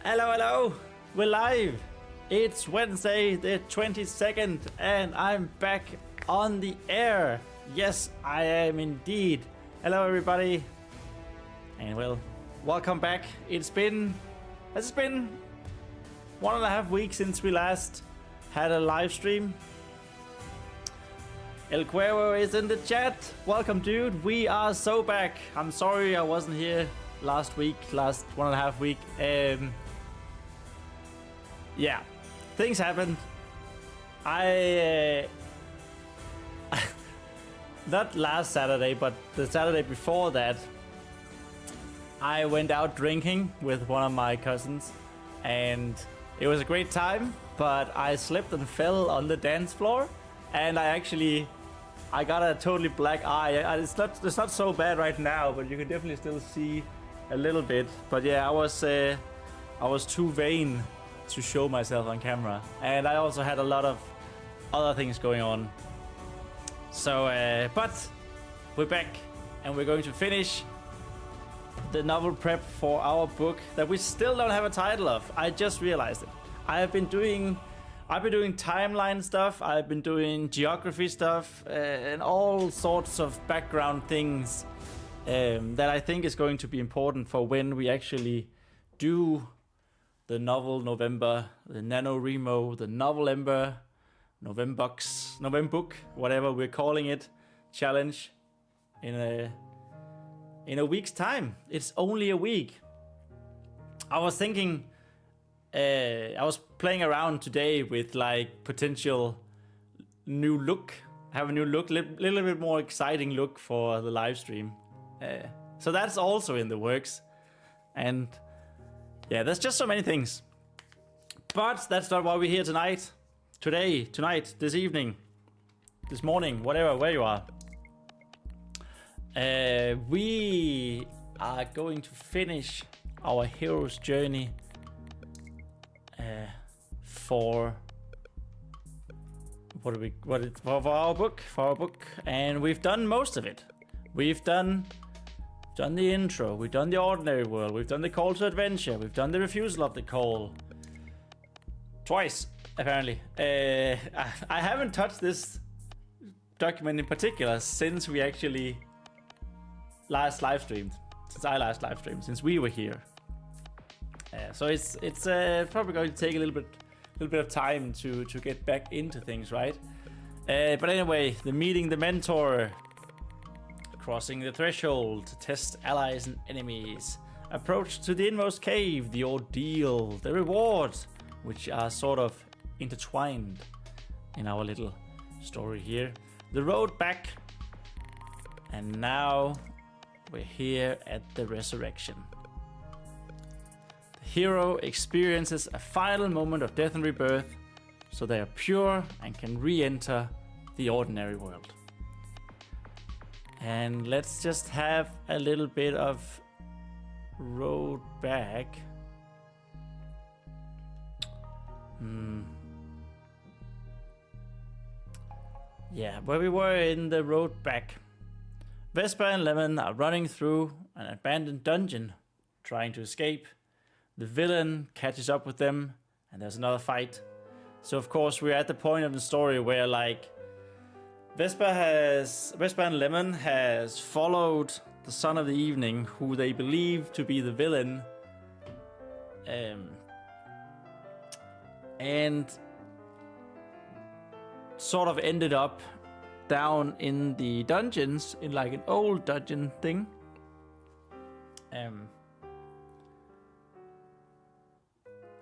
Hello, hello! We're live! It's Wednesday the 22nd and I'm back on the air! Yes, I am indeed! Hello everybody! And well, welcome back. Has it been 1.5 weeks since we last had a live stream? El Cuervo is in the chat! Welcome dude, we are so back! I'm sorry I wasn't here last 1.5 week. Yeah, things happened. Not last Saturday, but the Saturday before that, I went out drinking with one of my cousins, and it was a great time, but I slipped and fell on the dance floor, and I got a totally black eye. It's not so bad right now, but you can definitely still see a little bit. But yeah, I was too vain to show myself on camera, and I also had a lot of other things going on. So, but we're back, and we're going to finish the novel prep for our book that we still don't have a title of. I just realized it. I've been doing timeline stuff. I've been doing geography stuff and all sorts of background things that I think is going to be important for when we actually do the novel November, the NaNoWriMo, the Novelember, Novembook, whatever we're calling it, challenge in a week's time. It's only a week. I was thinking, I was playing around today with like potential new look. Have a new look, little bit more exciting look for the live stream. So that's also in the works, and yeah, there's just so many things. But that's not why we're here tonight. Today, tonight, this evening, this morning, whatever, where you are. We are going to finish our hero's journey for our book, and we've done most of it. We've done the intro, we've done the ordinary world, we've done the call to adventure, we've done the refusal of the call. Twice, apparently. I haven't touched this document in particular since we actually last live streamed. Since we were here. So it's probably going to take a little bit of time to get back into things, right? But anyway, the meeting the mentor, crossing the threshold to test allies and enemies, approach to the inmost cave, the ordeal, the rewards, which are sort of intertwined in our little story here, the road back, and now we're here at the resurrection. The hero experiences a final moment of death and rebirth, so they are pure and can re-enter the ordinary world. And let's just have a little bit of road back. Yeah, where we were in the road back. Vesper and Lemon are running through an abandoned dungeon, trying to escape. The villain catches up with them, and there's another fight. So of course we're at the point of the story where like Vesper and Lemon has followed the Son of the Evening, who they believe to be the villain, and sort of ended up down in the dungeons, in like an old dungeon thing. And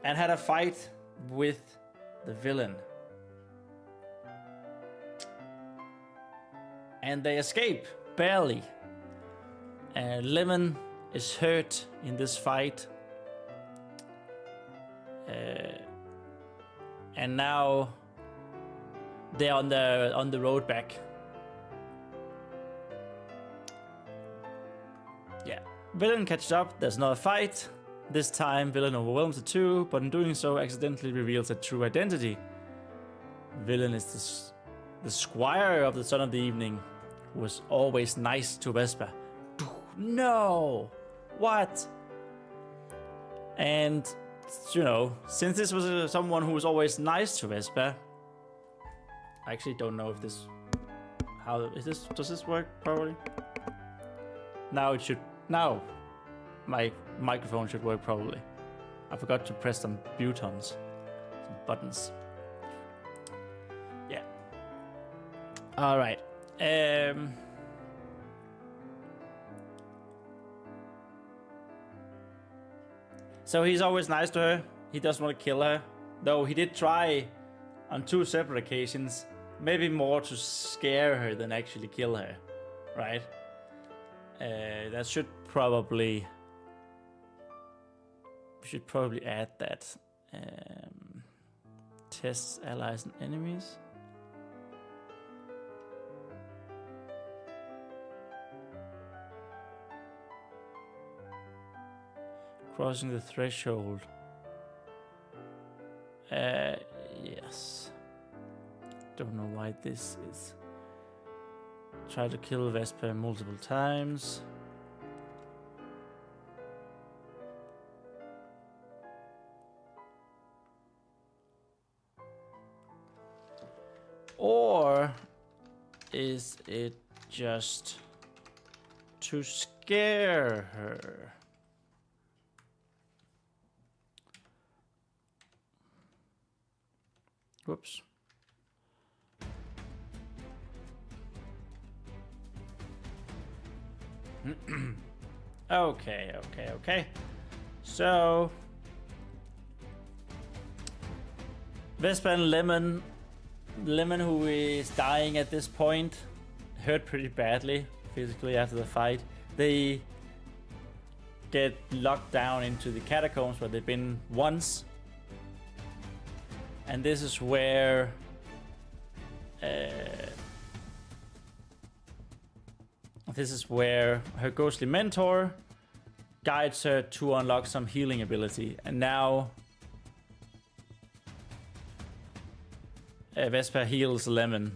had a fight with the villain. And they escape, barely. And Lemon is hurt in this fight. And now they're on the road back. Yeah, villain catches up, there's another fight. This time villain overwhelms the two, but in doing so accidentally reveals their true identity. Villain is the squire of the Son of the Evening, who was always nice to Vesper. No! What? And you know, since this was someone who was always nice to Vespa, I actually don't know if this, does this work properly? Now it should, now my microphone should work properly. I forgot to press some buttons, some buttons. Yeah. All right. So he's always nice to her. He doesn't want to kill her, though he did try on 2 separate occasions, maybe more to scare her than actually kill her, right? That should probably, we should probably add that. Tests allies and enemies. Crossing the threshold. Yes. Don't know why this is. Try to kill Vespa multiple times. Or is it just to scare her? Whoops. Okay. So Vespa and Lemon, who is dying at this point, hurt pretty badly physically after the fight. They get locked down into the catacombs where they've been once. And this is where her ghostly mentor guides her to unlock some healing ability. And now Vespa heals Lemon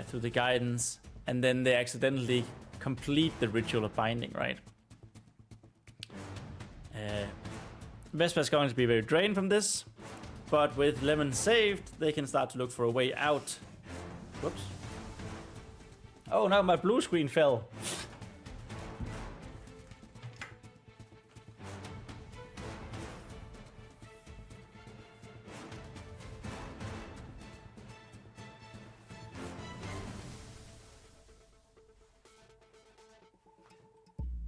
through the guidance, and then they accidentally complete the ritual of binding, right? Vespa's going to be very drained from this. But with Lemon saved, they can start to look for a way out. Whoops. Oh, now my blue screen fell.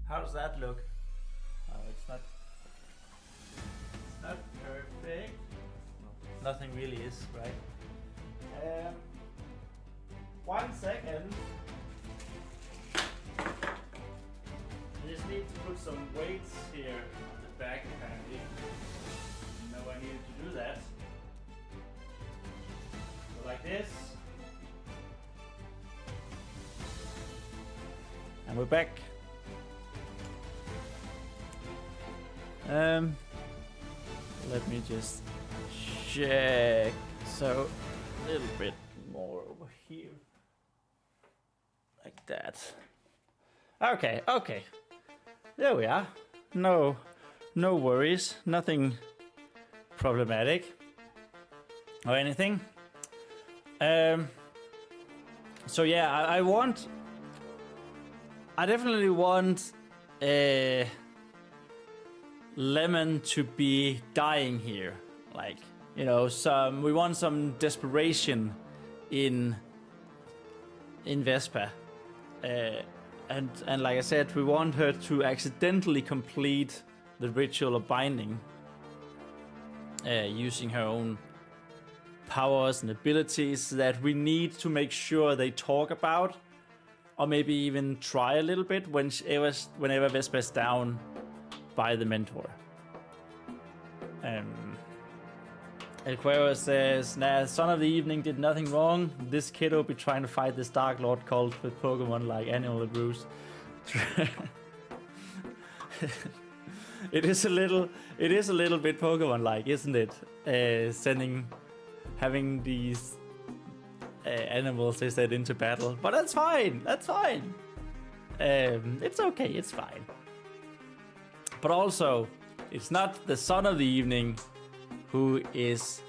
How does that look? Oh, it's not perfect. Nothing really is, right? 1 second. I just need to put some weights here on the back, apparently. No, I needed to do that. So like this. And we're back. Let me just check. So a little bit more over here. Like that. Okay. There we are. No worries. Nothing problematic or anything. So yeah, I definitely want Lemon to be dying here. Like, you know, we want some desperation in Vespa. And like I said, we want her to accidentally complete the ritual of binding using her own powers and abilities that we need to make sure they talk about, or maybe even try a little bit whenever Vespa is down by the mentor. El Cuero says, nah, Son of the Evening did nothing wrong. This kiddo be trying to fight this Dark Lord cult with Pokemon like Animal Abuse. It is a little bit Pokemon-like, isn't it? Having these animals they set into battle, but that's fine. It's okay. It's fine. But also, It's not the son of the evening who is...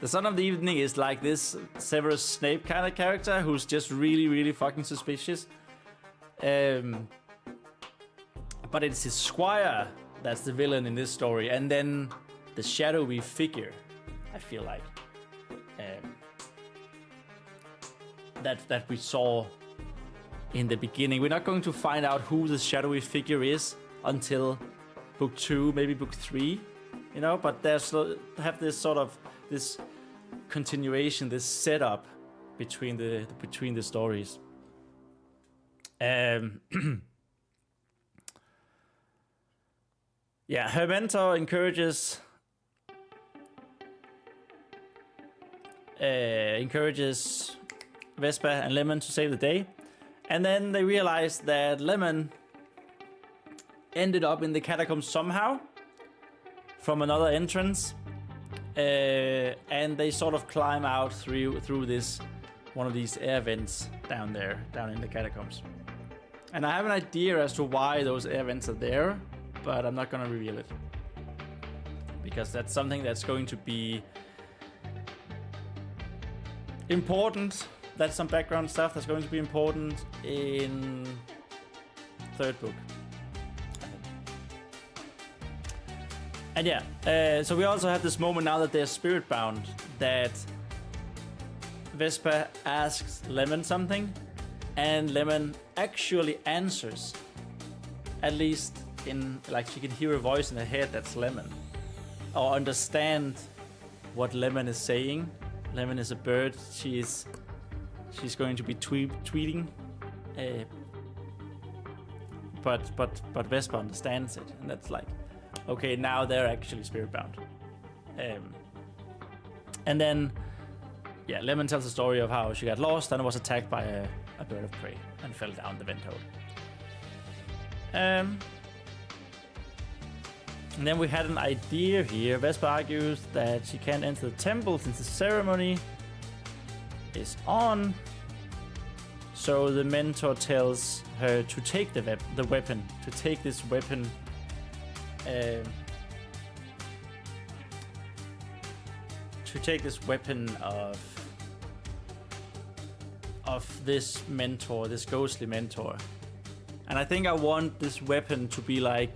The son of the evening is like this Severus Snape kind of character who's just really, really fucking suspicious. But it's his squire that's the villain in this story. And then the shadowy figure, I feel like. That we saw in the beginning. We're not going to find out who the shadowy figure is until book 2, maybe book 3, you know, but there's have this sort of this continuation, this setup between the stories. Yeah, her mentor encourages Vespa and Lemon to save the day, and then they realize that Lemon ended up in the catacombs somehow from another entrance, and they sort of climb out through this one of these air vents down in the catacombs. And I have an idea as to why those air vents are there, but I'm not gonna reveal it because that's something that's going to be important. That's some background stuff that's going to be important in third book. And yeah, so we also have this moment now that they're spirit bound, that Vespa asks Lemon something, and Lemon actually answers. At least in, like, she can hear a voice in her head that's Lemon, or understand what Lemon is saying. Lemon is a bird. She's going to be tweeting, but Vespa understands it, and that's like, okay, now they're actually spirit bound. And then, yeah, Lemon tells the story of how she got lost and was attacked by a bird of prey and fell down the vent hole. And then we had an idea here. Vespa argues that she can't enter the temple since the ceremony is on. So the mentor tells her to take the weapon, to take this weapon, of this mentor, this ghostly mentor. And I think I want this weapon to be like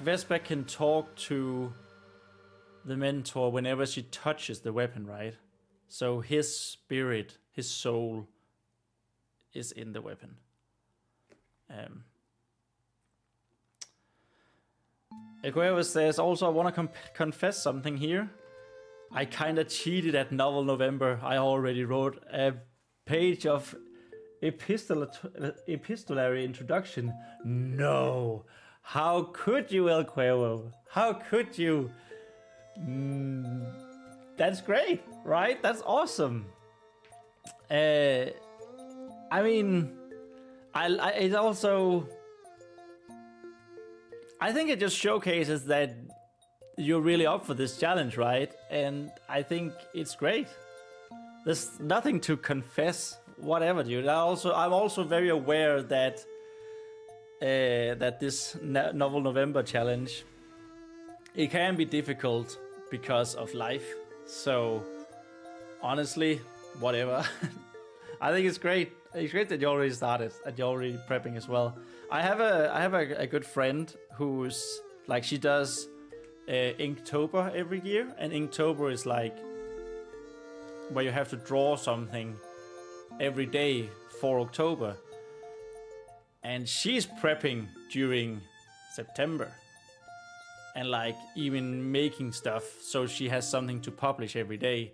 Vespa can talk to the mentor whenever she touches the weapon, right? So his spirit, his soul is in the weapon. Equeva says, also I want to confess something here. I kind of cheated at Novel November. I already wrote a page of epistolary introduction. No. How could you, El Cuervo? How could you? That's great, right? That's awesome. I mean, it also... I think it just showcases that you're really up for this challenge, right? And I think it's great. There's nothing to confess, whatever, dude. I'm also very aware that this Novel November challenge, it can be difficult because of life. So honestly, whatever. I think it's great. It's great that you already started and you're already prepping as well. I have a good friend who's like, she does Inktober every year, and Inktober is like where you have to draw something every day for October. And she's prepping during September and like even making stuff so she has something to publish every day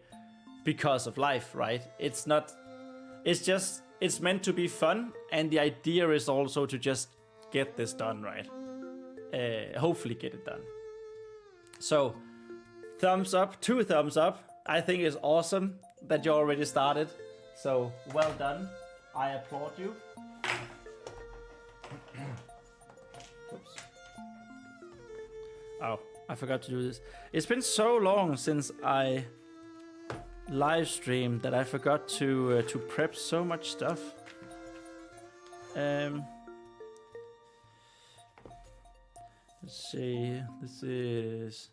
because of life, right? It's meant to be fun, and the idea is also to just get this done, right? Hopefully get it done. So, thumbs up, 2 thumbs up. I think it's awesome that you already started. So, well done. I applaud you. Oops. Oh, I forgot to do this. It's been so long since I live streamed that I forgot to prep so much stuff. Let's see. This is.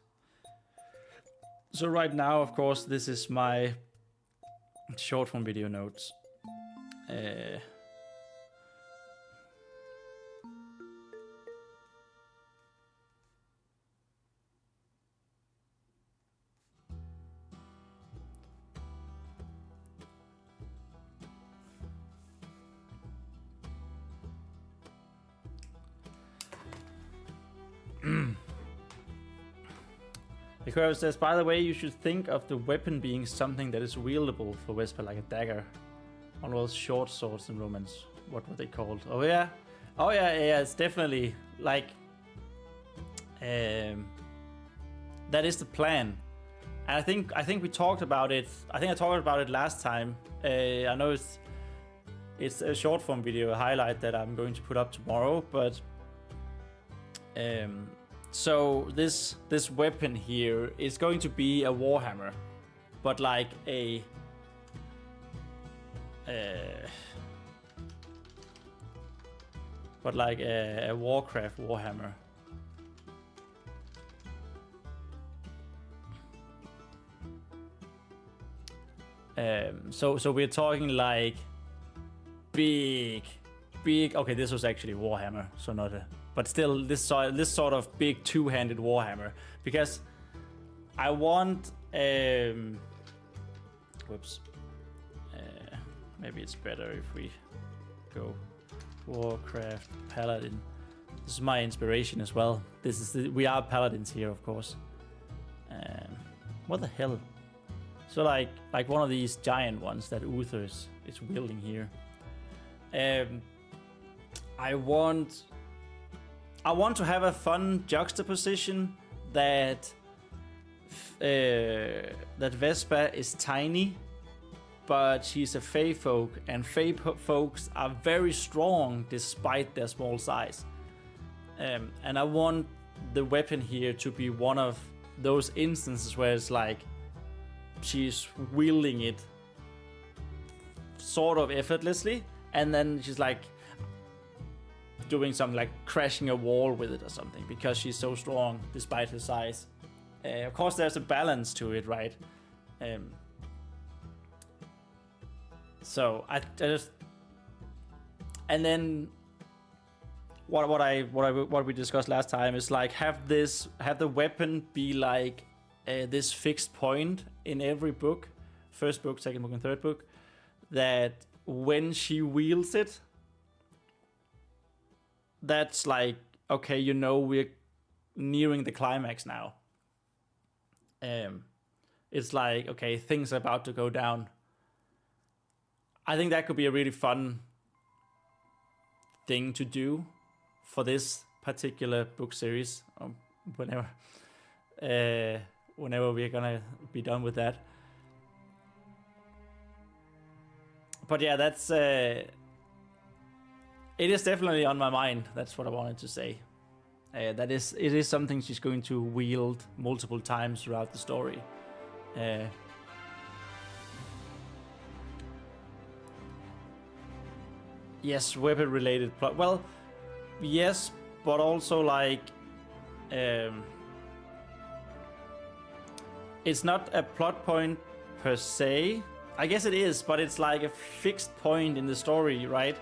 So right now, of course, this is my short form video notes. The curve says, by the way, you should think of the weapon being something that is wieldable for Vesper, like a dagger. One of those short swords in romance. What were they called? Oh yeah. Oh yeah, yeah, it's definitely like that is the plan. And I think we talked about it. I think I talked about it last time. I know it's a short form video, a highlight that I'm going to put up tomorrow, but so this weapon here is going to be a warhammer, but like a Warcraft warhammer. So we're talking like big. Okay, this was actually warhammer, so not a. But still, this sort of big two-handed warhammer, because I want. Whoops. Maybe it's better if we go Warcraft Paladin. This is my inspiration as well. We are paladins here, of course. What the hell? So like one of these giant ones that Uther is wielding here. I want to have a fun juxtaposition that Vespa is tiny, but she's a Fey folk, and Fey folks are very strong despite their small size. And I want the weapon here to be one of those instances where it's like she's wielding it sort of effortlessly, and then she's like doing something like crashing a wall with it or something because she's so strong despite her size. Of course, there's a balance to it, right? So I just, and then what we discussed last time is like have the weapon be like this fixed point in every book, first book, second book, and third book, that when she wields it, that's like, okay, you know, we're nearing the climax now. It's like, okay, things are about to go down. I think that could be a really fun thing to do for this particular book series, whenever we're gonna be done with that. But yeah, that's it is definitely on my mind. That's what I wanted to say. It is something she's going to wield multiple times throughout the story. Yes, weapon related plot. Well, yes, but also like it's not a plot point per se. I guess it is, but it's like a fixed point in the story, right?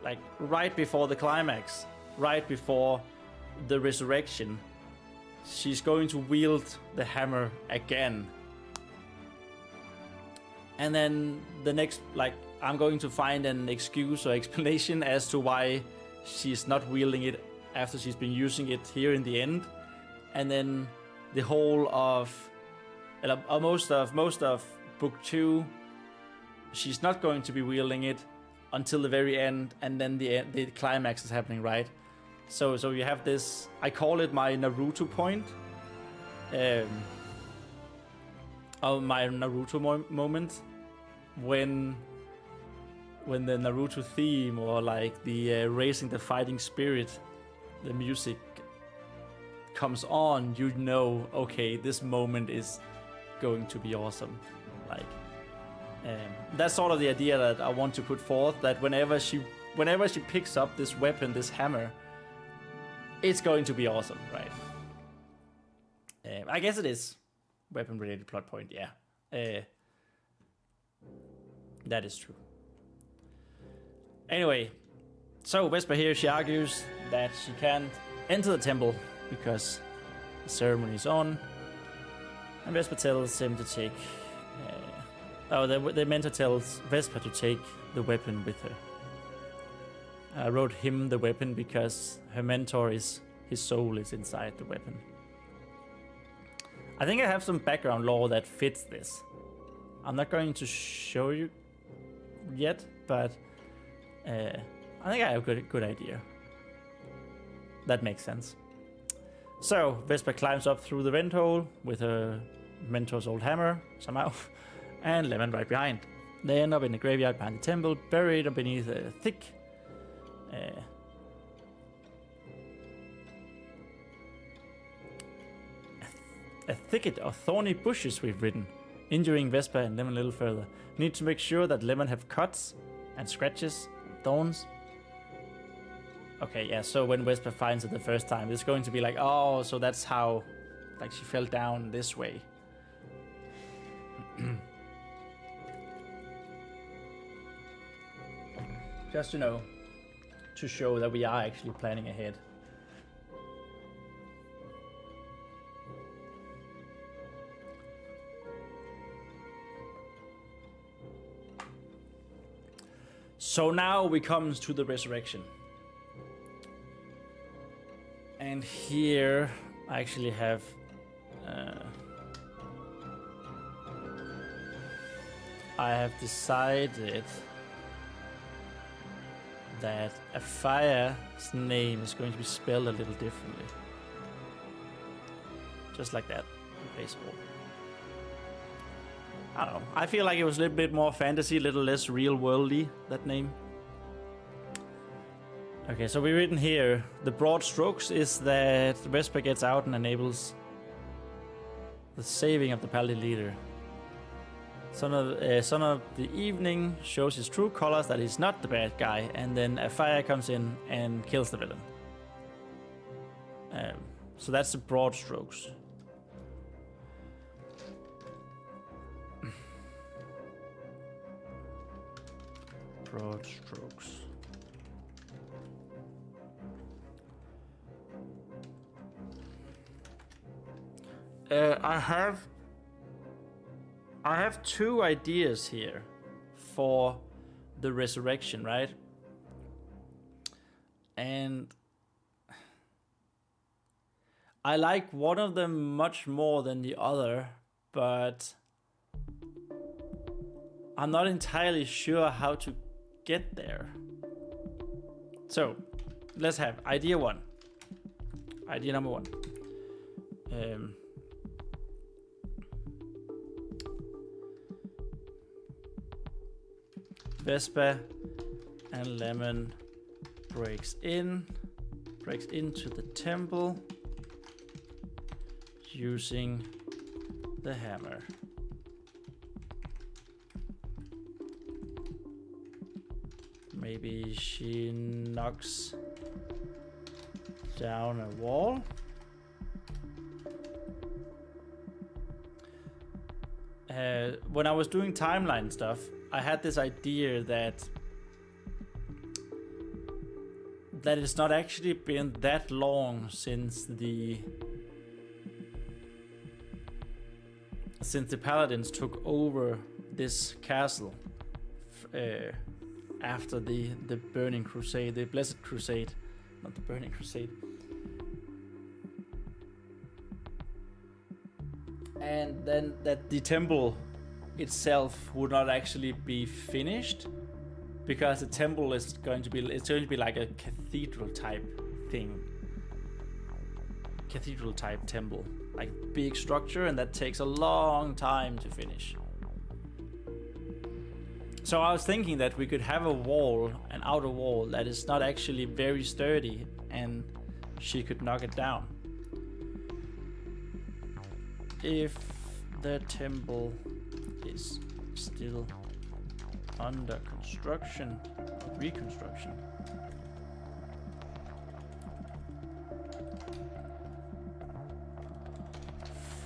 Like right before the climax, right before the resurrection, she's going to wield the hammer again. And then the next, like, I'm going to find an excuse or explanation as to why she's not wielding it after she's been using it here in the end. And then the whole of, most of book 2, she's not going to be wielding it until the very end, and then the climax is happening, right? So you have this, I call it my Naruto point. My Naruto moment when the Naruto theme, or like the raising the fighting spirit, the music comes on, you know, okay, this moment is going to be awesome. Like, that's sort of the idea that I want to put forth, that whenever she whenever she picks up this weapon, this hammer, it's going to be awesome, right? I guess it is weapon-related plot point. Yeah, that is true. Anyway, so Vesper here, she argues that she can't enter the temple because the ceremony is on, and Vesper tells him to take. The mentor tells Vesper to take the weapon with her. I wrote him the weapon because her mentor is his soul is inside the weapon. I think I have some background lore that fits this. I'm not going to show you yet, but I think I have a good idea. That makes sense. So Vesper climbs up through the vent hole with her mentor's old hammer somehow, and Lemon right behind. They end up in the graveyard behind the temple, buried beneath a thick a thicket of thorny bushes we've ridden, injuring Vesper and Lemon a little further. Need to make sure that Lemon have cuts and scratches and thorns. Okay, yeah, so when Vesper finds it the first time, it's going to be like, oh, so that's how, like, she fell down this way. Just, to show that we are actually planning ahead. So now we come to the resurrection. And here I actually have decided that a fire's name is going to be spelled a little differently. Just like that, baseball. I don't know. I feel like it was a little bit more fantasy, a little less real-worldly, that name. Okay, so we've written here, the broad strokes is that Vesper gets out and enables the saving of the paladin leader. Son of the Evening shows his true colors, that he's not the bad guy, and then a fire comes in and kills the villain. So that's the broad strokes. Broad strokes. I have two ideas here for the resurrection, right? And I like one of them much more than the other, but I'm not entirely sure how to get there. So let's have idea one. Idea number one. Vesper and Lemon breaks into the temple using the hammer. Maybe she knocks down a wall. When I was doing timeline stuff, I had this idea that it's not actually been that long since the paladins took over this castle after the Burning Crusade, the Blessed Crusade, not the Burning Crusade. And then that the temple itself would not actually be finished, because the temple is going to be like a cathedral type thing, cathedral type temple, like big structure, and that takes a long time to finish. So I was thinking that we could have a wall, an outer wall that is not actually very sturdy, and she could knock it down. If the temple is still under construction, reconstruction.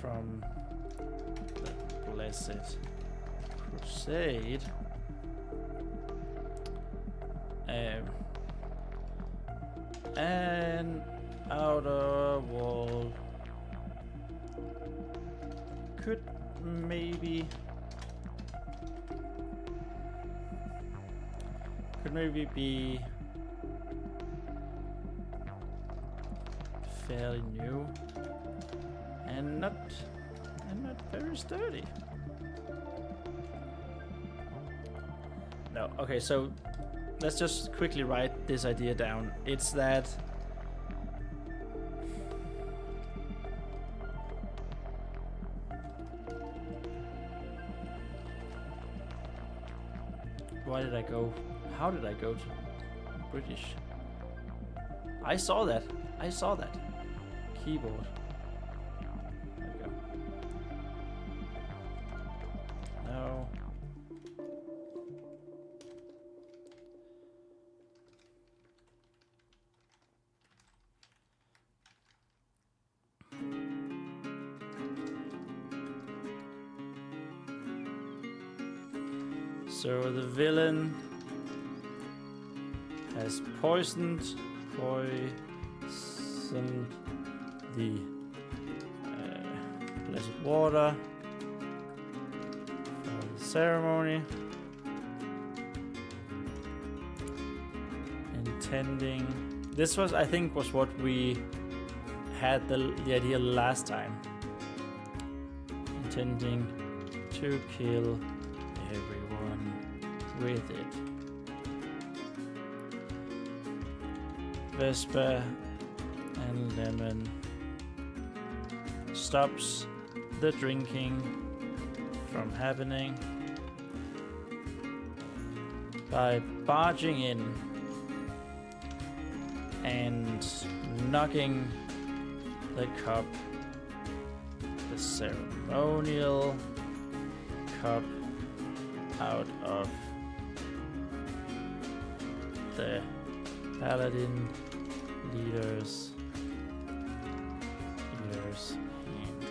From the Blessed Crusade. And outer wall could maybe be fairly new and not very sturdy. No, okay, so let's just quickly write this idea down. It's that why did I go? How did I go to British? I saw that. Keyboard. There we go. No. So the villain has poisoned the blessed water for the ceremony, intending. This was, I think, was what we had the idea last time. Intending to kill everyone with it. Vesper and Lemon stops the drinking from happening by barging in and knocking the cup, the ceremonial cup, out of the paladin leader's hand.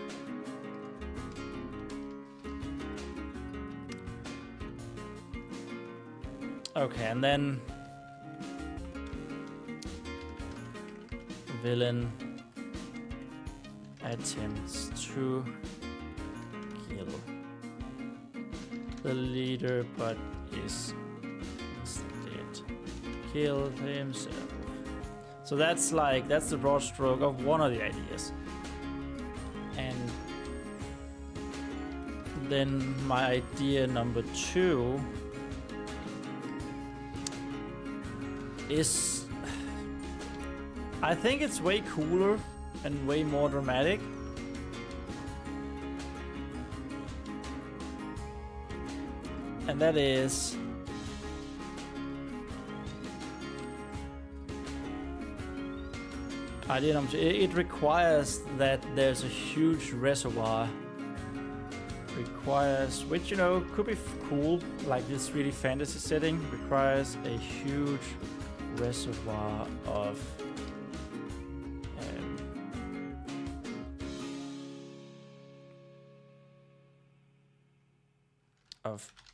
Okay, and then villain attempts to kill the leader, but is instead killed himself. So that's the broad stroke of one of the ideas. And then my idea number 2 is, I think it's way cooler and way more dramatic. And that is idea number 2. It requires that there's a huge reservoir. Requires, which could be cool, like this really fantasy setting. Requires a huge reservoir of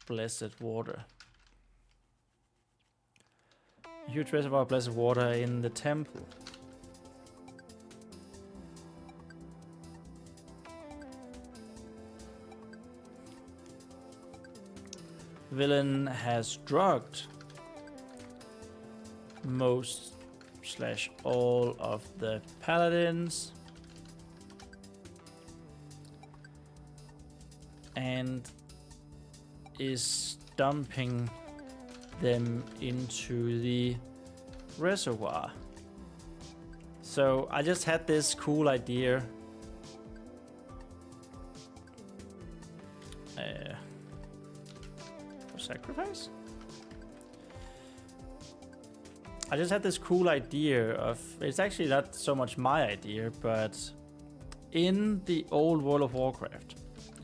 blessed water. A huge reservoir of blessed water in the temple. Villain has drugged most/all of the paladins and is dumping them into the reservoir. So I just had this cool idea. Sacrifice? I just had this cool idea of, it's actually not so much my idea, but in the old World of Warcraft,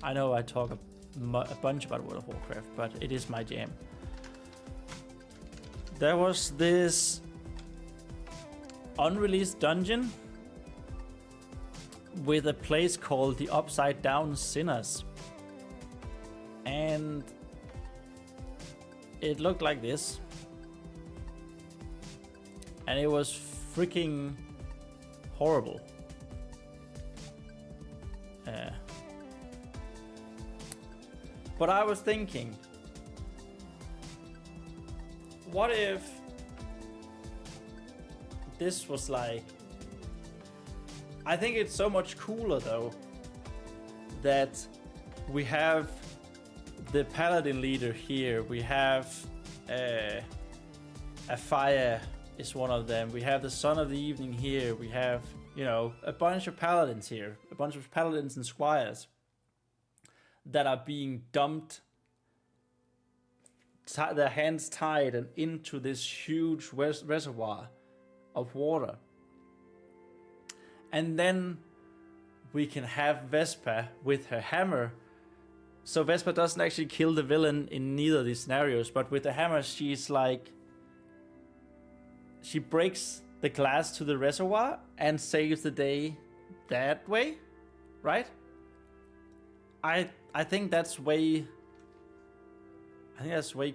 I know I talk a bunch about World of Warcraft, but it is my jam. there was this unreleased dungeon with a place called the Upside Down Sinners. And it looked like this. And it was freaking horrible. But I was thinking, what if this was like... I think it's so much cooler though that we have the paladin leader here. We have a fire is one of them. We have the son of the evening here. We have, you know, a bunch of paladins here, a bunch of paladins and squires that are being dumped, their hands tied and into this huge reservoir of water. And then we can have Vespa with her hammer. So Vespa doesn't actually kill the villain in neither of these scenarios, but with the hammer she's like, she breaks the glass to the reservoir and saves the day that way, right? I think that's way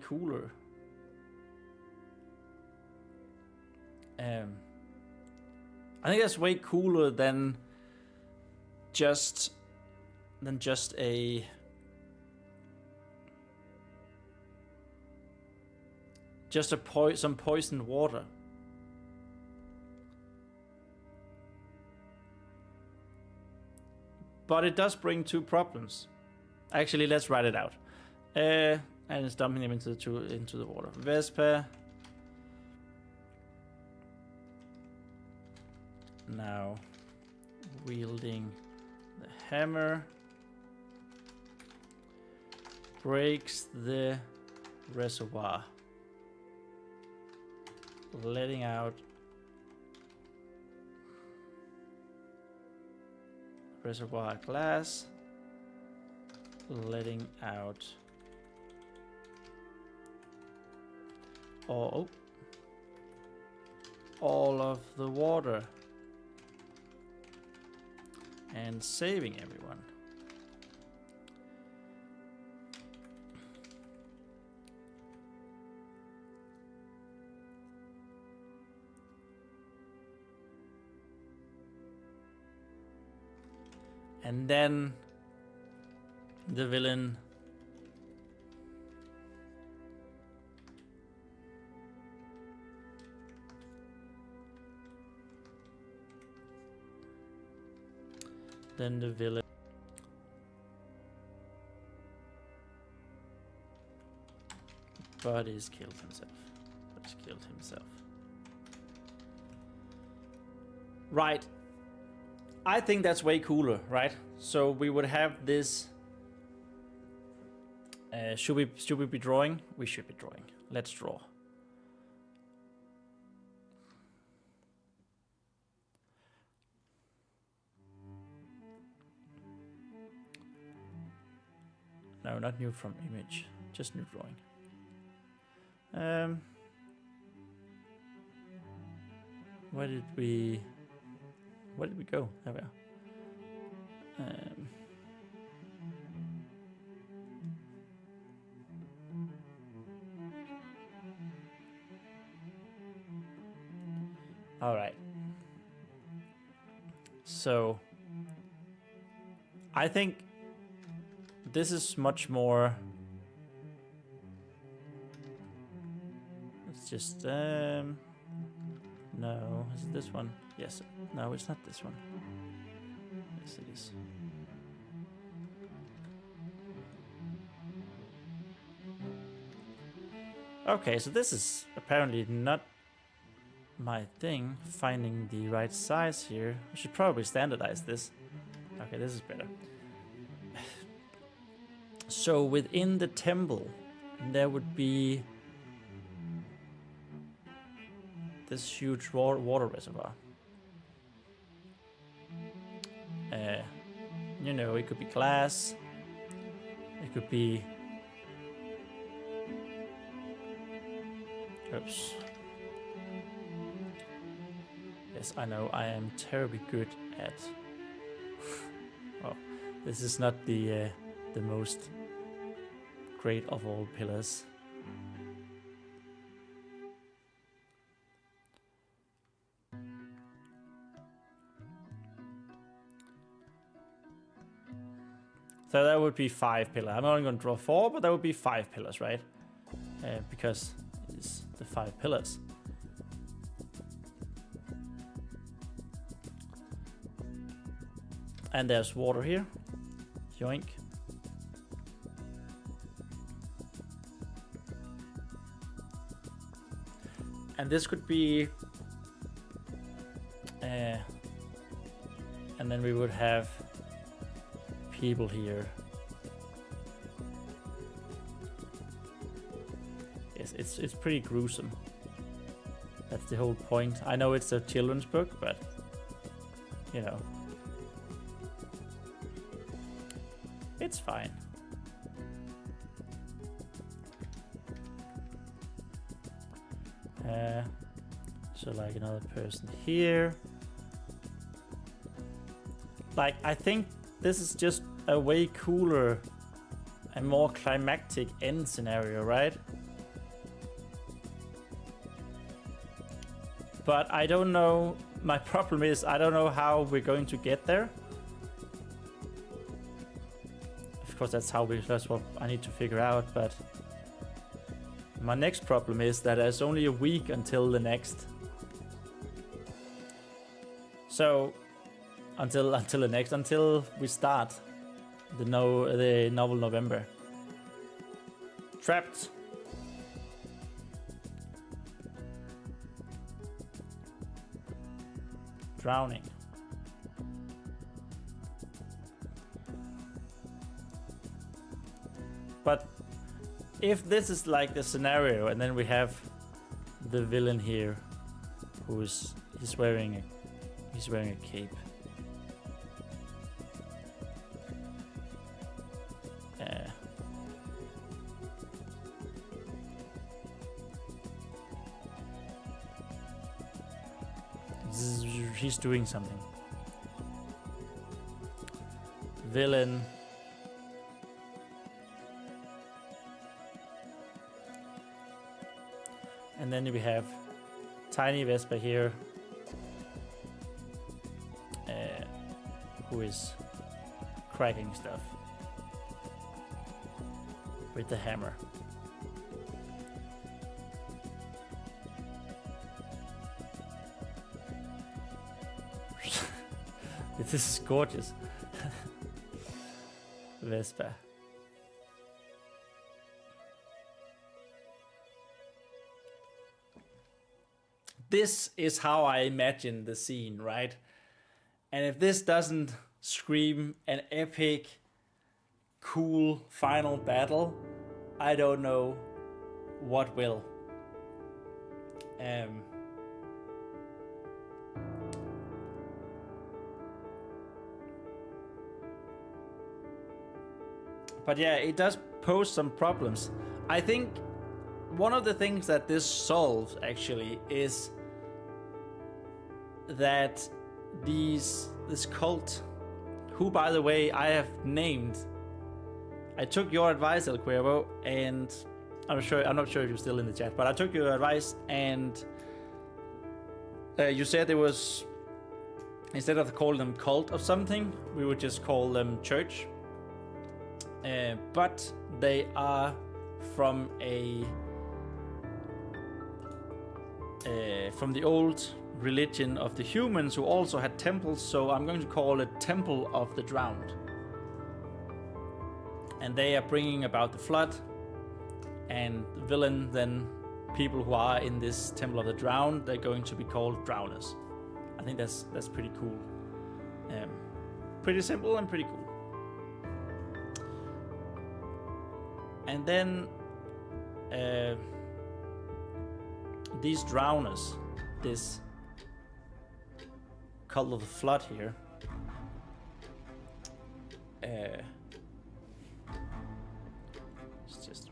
cooler. I think that's way cooler than just some poisoned water. But it does bring two problems. Actually, let's write it out. And it's dumping them into the water. Vespa. Now wielding the hammer breaks the reservoir, letting out reservoir glass, letting out all of the water and saving everyone. And then the villain but he's killed himself. Right. I think that's way cooler, right? So we would have this. Should we be drawing? We should be drawing. Let's draw. No, not new from image, just new drawing. Where did we go? There we are. All right. So I think this is much more. It's just no. Is it this one? Yes. No, it's not this one. Yes, it is. Okay, so this is apparently not my thing, finding the right size here. I should probably standardize this. Okay, this is better. So within the temple, there would be this huge water reservoir. You know, it could be glass, it could be... Oh. Oops. Yes, I know I am terribly good at. Well, this is not the most great of all pillars. So that would be 5 pillars. I'm only going to draw 4, but that would be 5 pillars, right? Because it's the 5 pillars. And there's water here. Yoink. And this could be... and then we would have people here. Yes, it's pretty gruesome. That's the whole point. I know it's a children's book, but you know, it's fine. So like another person here. Like, I think this is just a way cooler and more climactic end scenario, right? But I don't know, my problem is I don't know how we're going to get there. Of course that's what I need to figure out, but my next problem is that there's only a week until the next. So until we start the novel November. Trapped. Drowning. But if this is like the scenario, and then we have the villain here, he's wearing a cape. He's doing something. Villain. And then we have Tiny Vespa here, who is cracking stuff with the hammer. This is gorgeous. Vespa. This is how I imagine the scene, right? And if this doesn't scream an epic, cool final battle, I don't know what will. But yeah, it does pose some problems. I think one of the things that this solves actually is that this cult, who by the way I have named, I took your advice, El Cuervo, and I'm not sure if you're still in the chat, but I took your advice, and you said it was, instead of calling them cult of something, we would just call them church. But they are from from the old religion of the humans, who also had temples, so I'm going to call it Temple of the Drowned. And they are bringing about the flood, and the villain, then people who are in this Temple of the Drowned, they're going to be called Drowners. I think that's pretty cool. Pretty simple and pretty cool. And then these drowners, this cult of the flood here, it's just,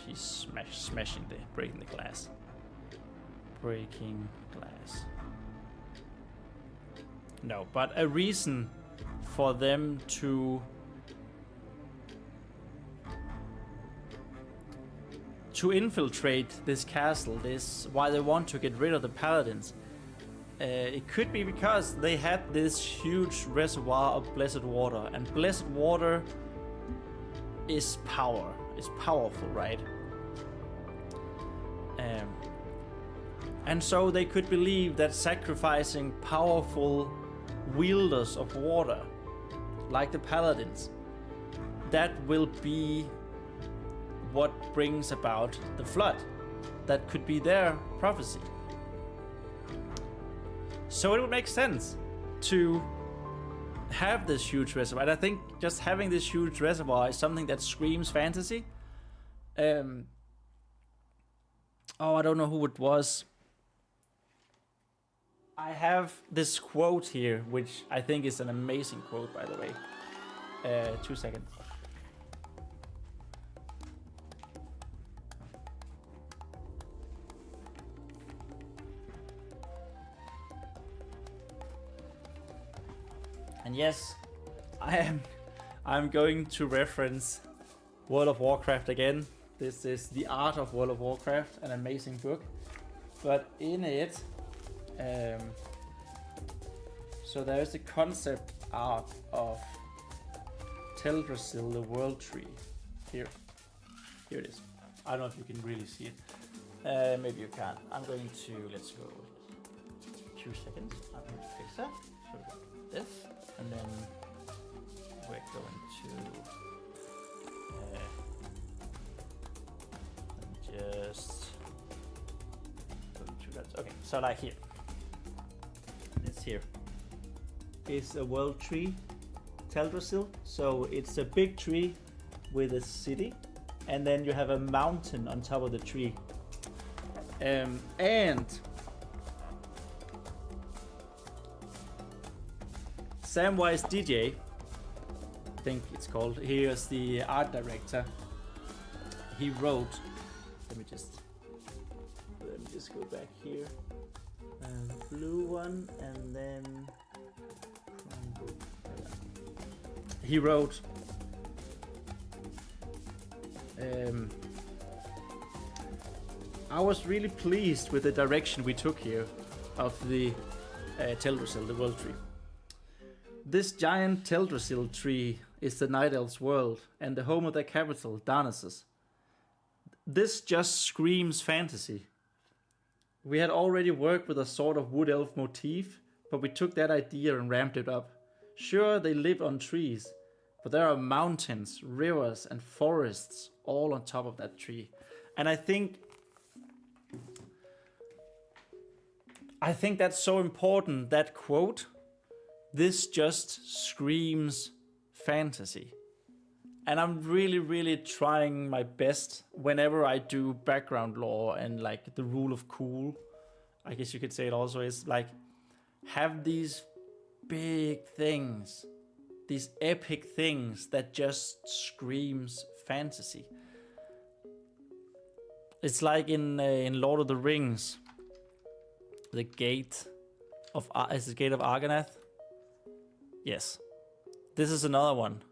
she's breaking the glass. Breaking glass. No, but a reason for them to infiltrate this castle, why they want to get rid of the paladins. It could be because they had this huge reservoir of blessed water, and blessed water is power. It's powerful, right? And so they could believe that sacrificing powerful wielders of water, like the paladins, that will be what brings about the flood. That could be their prophecy. So it would make sense to have this huge reservoir. And I think just having this huge reservoir is something that screams fantasy. I don't know who it was. I have this quote here, which I think is an amazing quote, by the way. 2 seconds. And yes, I'm going to reference World of Warcraft again. This is The Art of World of Warcraft, an amazing book. But in it, so there is the concept art of Teldrassil, the World Tree. Here it is. I don't know if you can really see it. Maybe you can. I'm going to, let's go 2 seconds. I'm going to fix that. So this, and then we're going to just okay. So like here, this here is a world tree, Teldrassil. So it's a big tree with a city, and then you have a mountain on top of the tree, and Samwise DJ, I think it's called. He is the art director. He wrote. Let me just go back here. Blue one, and then he wrote. I was really pleased with the direction we took here of the Teldrassil, the world tree. This giant Teldrassil tree is the Night Elf's world and the home of their capital, Darnassus. This just screams fantasy. We had already worked with a sort of wood elf motif, but we took that idea and ramped it up. Sure, they live on trees, but there are mountains, rivers, and forests all on top of that tree. And I think that's so important, that quote. This just screams fantasy. And I'm really, really trying my best whenever I do background lore and like the rule of cool, I guess you could say it also, is like have these big things, these epic things that just screams fantasy. It's like in Lord of the Rings, the gate of Argonath? Yes. This is another one.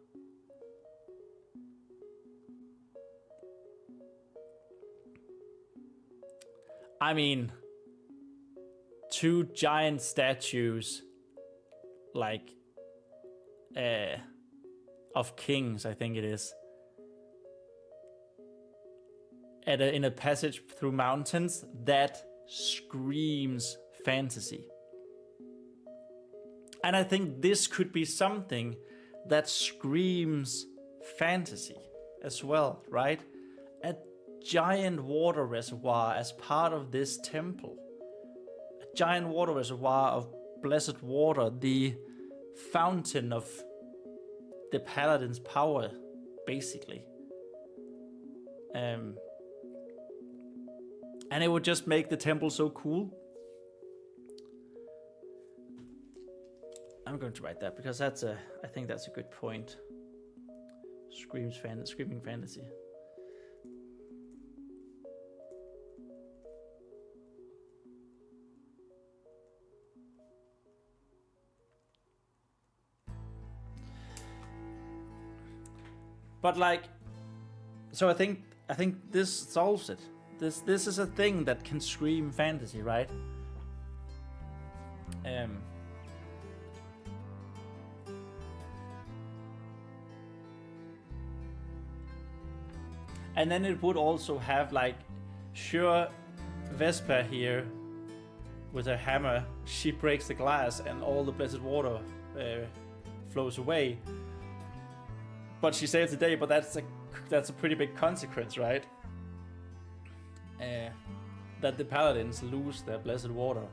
I mean, 2 giant statues, like, of kings, I think it is, in a passage through mountains that screams fantasy. And I think this could be something that screams fantasy as well, right? A giant water reservoir as part of this temple. A giant water reservoir of blessed water, the fountain of the paladin's power, basically. And it would just make the temple so cool. I'm going to write that because I think that's a good point. Screaming fantasy. But like, so I think this solves it. This is a thing that can scream fantasy, right? And then it would also have like, sure, Vespa here with her hammer, she breaks the glass and all the blessed water flows away. But she saves the day, but that's a pretty big consequence, right? That the paladins lose their blessed water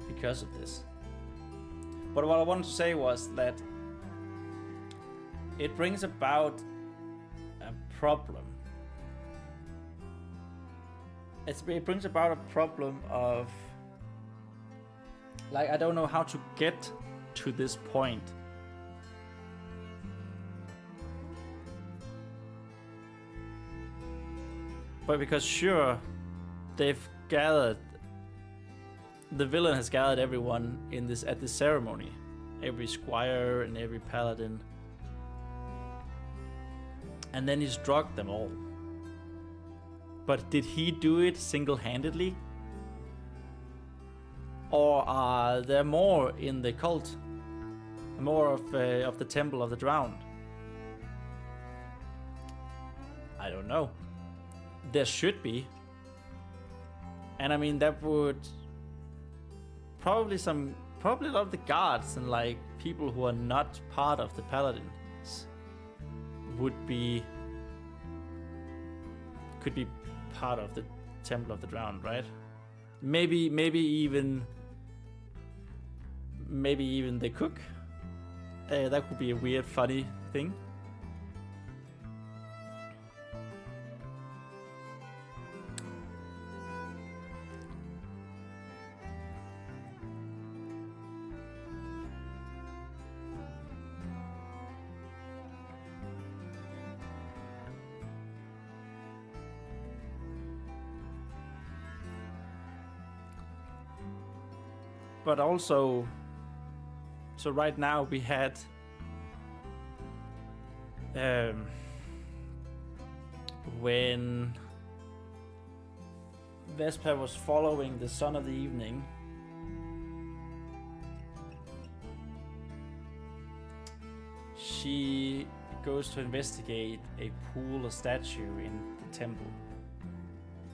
because of this. But what I wanted to say was that it brings about a problem. It brings about a problem of, like, I don't know how to get to this point. But because sure, they've gathered, the villain has gathered everyone in this at this ceremony, every squire and every paladin, and then he's drugged them all. But did he do it single-handedly? Or are there more in the cult? More of the Temple of the Drowned? I don't know. There should be. And I mean, that would probably a lot of the guards and like people who are not part of the paladins could be part of the Temple of the Drowned, right? Maybe even the cook. That could be a weird, funny thing. But also, so right now we had when Vespa was following the Son of the Evening, she goes to investigate a pool or statue in the temple.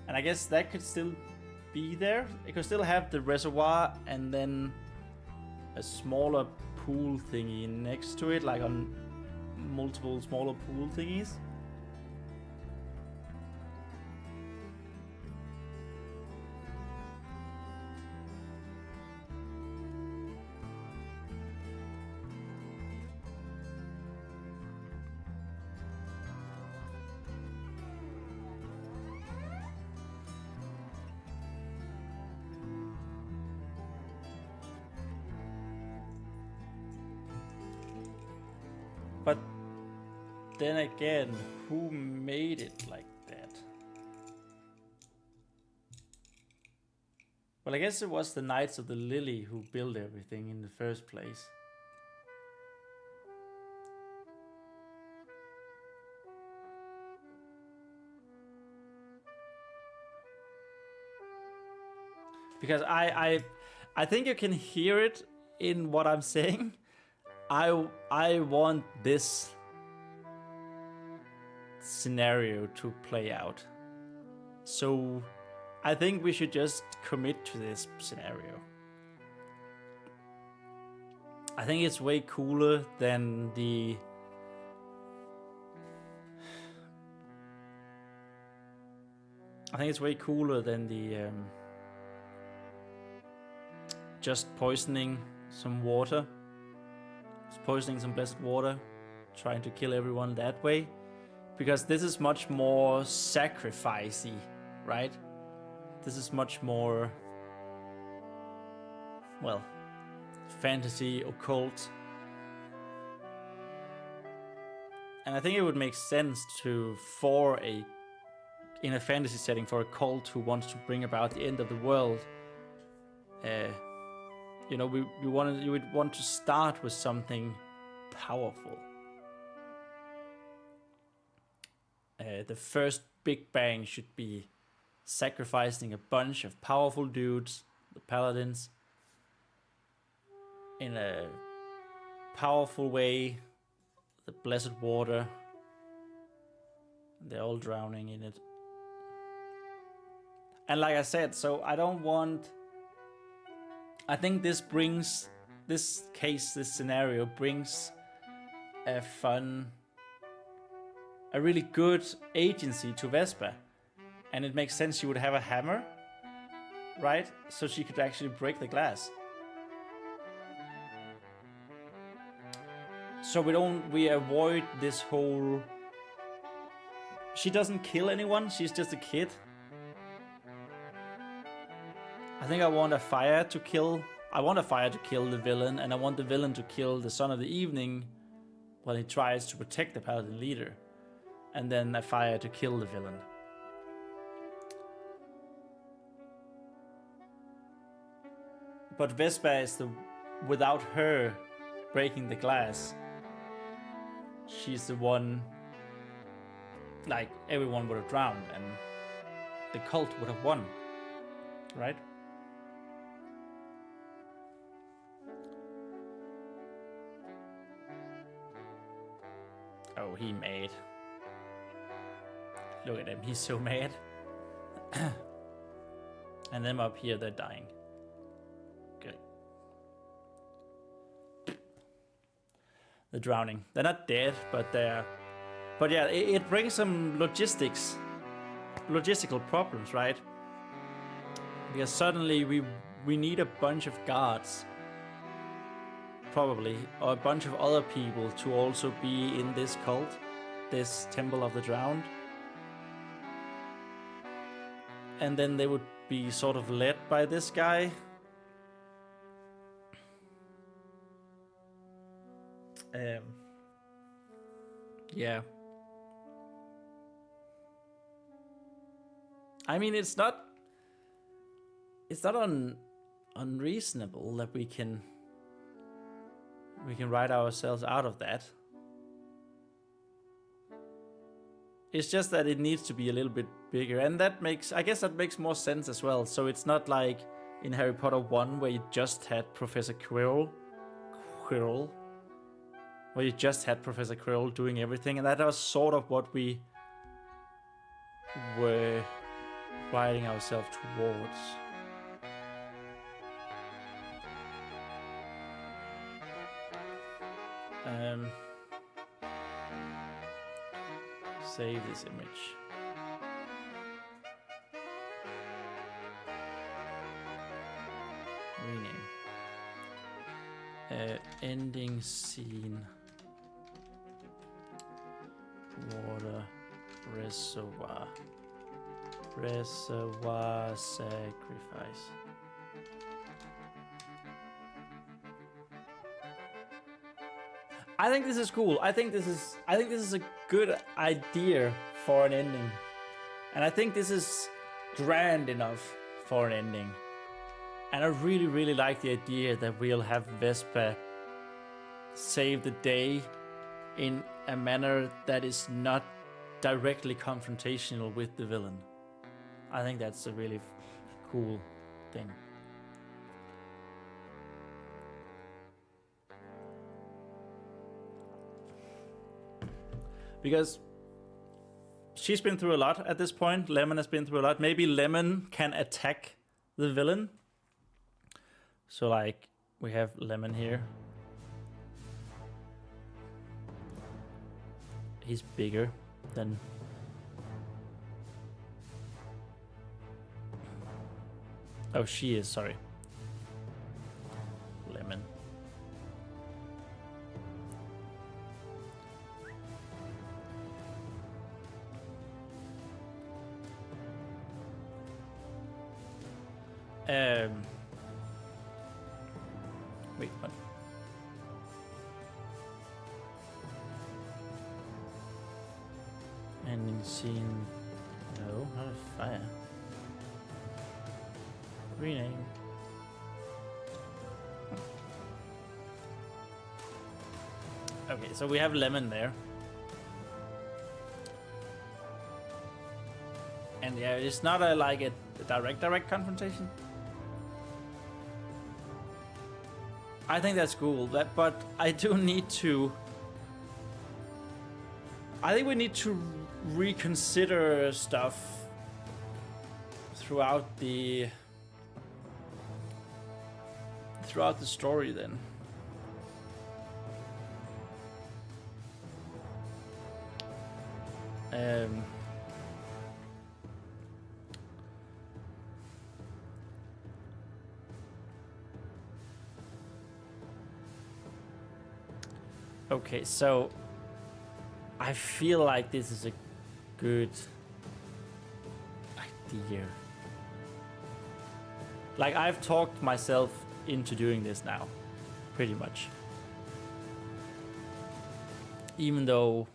And I guess that could still be there. It could still have the reservoir and then a smaller pool thingy next to it, like on multiple smaller pool thingies. But then again, who made it like that? Well, I guess it was the Knights of the Lily who built everything in the first place. Because I think you can hear it in what I'm saying. I want this scenario to play out. So I think we should just commit to this scenario. I think it's way cooler than the just poisoning some water. Poisoning some blessed water, trying to kill everyone that way, because this is much more sacrificey, right? This is much more, well, fantasy, occult, and I think it would make sense in a fantasy setting for a cult who wants to bring about the end of the world. You know, you would want to start with something powerful. the first big bang should be sacrificing a bunch of powerful dudes, the paladins, in a powerful way, the blessed water. They're all drowning in it. And like I said, so I don't want... I think this scenario brings a really good agency to Vespa. And it makes sense she would have a hammer, right? So she could actually break the glass. So we avoid this whole... She doesn't kill anyone, she's just a kid. I think I want a fire to kill the villain, and I want the villain to kill the Son of the Evening while he tries to protect the Paladin leader. And then a fire to kill the villain. But Vespa is without her breaking the glass, she's the one, like, everyone would have drowned and the cult would have won, right? Oh, he mad. Look at him, he's so mad. And them up here, they're dying. Good. They're drowning. They're not dead, but they're... But yeah, it brings some logistical problems, right? Because suddenly we need a bunch of guards, probably, or a bunch of other people to also be in this cult, this Temple of the Drowned. And then they would be sort of led by this guy. Yeah. I mean, it's not unreasonable that we can write ourselves out of that. It's just that it needs to be a little bit bigger, and I guess that makes more sense as well. So it's not like in Harry Potter 1 where you just had Professor Quirrell, where you just had Professor Quirrell doing everything, and that was sort of what we were writing ourselves towards. Save this image. Rename. Ending scene. Water reservoir. Reservoir sacrifice. I think this is cool. I think this is a good idea for an ending. And I think this is grand enough for an ending. And I really, really like the idea that we'll have Vespa save the day in a manner that is not directly confrontational with the villain. I think that's a really cool thing. Because she's been through a lot at this point. Lemon has been through a lot. Maybe Lemon can attack the villain. So, like, we have Lemon here. He's bigger than... Oh, she is, sorry. Lemon. Wait, what? Ending scene. No, not a fire. Rename. Okay, so we have Lemon there. And yeah, it's not like a direct confrontation. I think that's cool. But I do need to. I think we need to reconsider stuff throughout the story then. Okay, so I feel like this is a good idea. Like, I've talked myself into doing this now, pretty much. Even though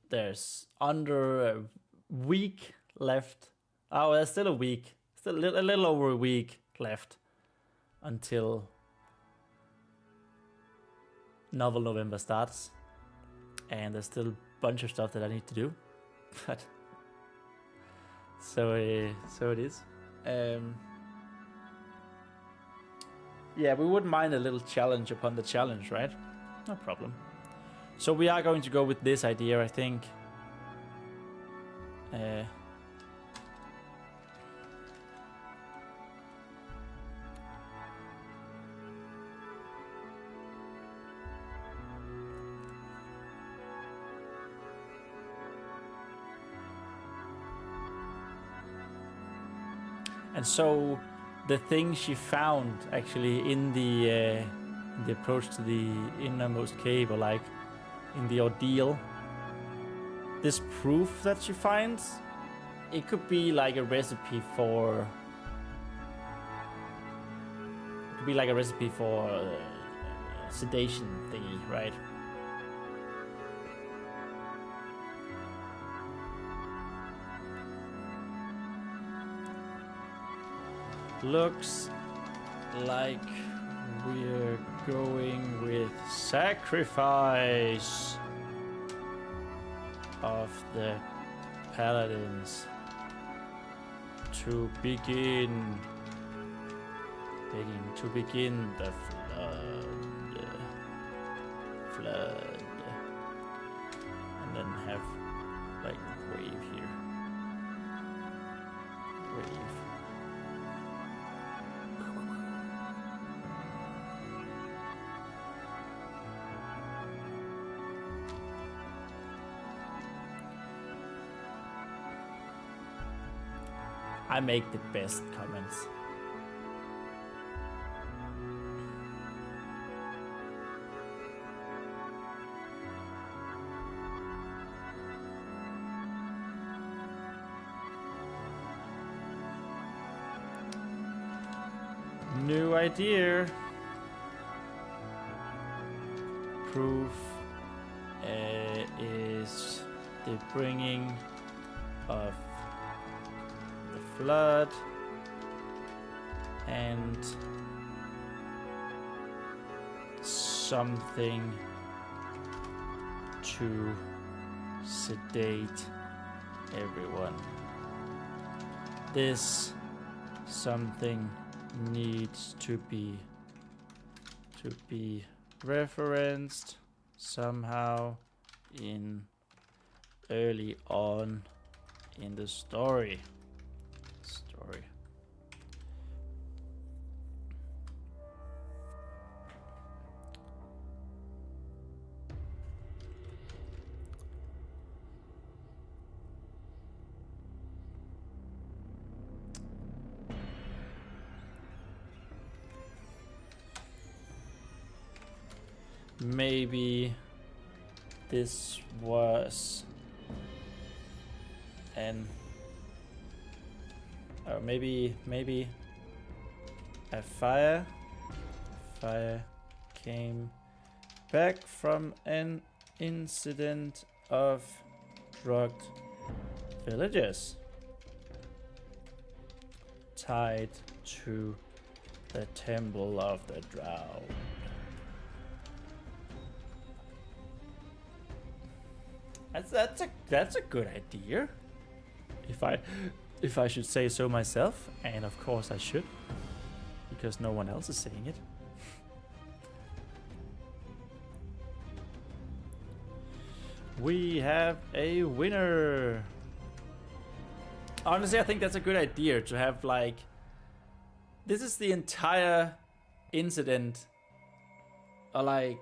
there's under a week left. Oh, there's still a week. Still a little over a week left until Novel November starts. And there's still a bunch of stuff that I need to do. But so it is. Yeah, we wouldn't mind a little challenge upon the challenge, right? No problem. So we are going to go with this idea, I think. And so the thing she found actually in the approach to the innermost cave, or like in the ordeal, this proof that she finds, it could be like a recipe for sedation thingy, right? Looks like we're going with sacrifice of the paladins to begin the flood, and then have like wave here. Wave. I make the best comments. New idea. Proof is the bringing of flood and something to sedate everyone. This something needs to be referenced somehow in early on in the story. Maybe this was or maybe a fire came back from an incident of drugged villagers tied to the Temple of the Drow. That's a good idea. if I should say so myself, and of course I should, because no one else is saying it. We have a winner. Honestly, I think that's a good idea to have, like, this is the entire incident, or like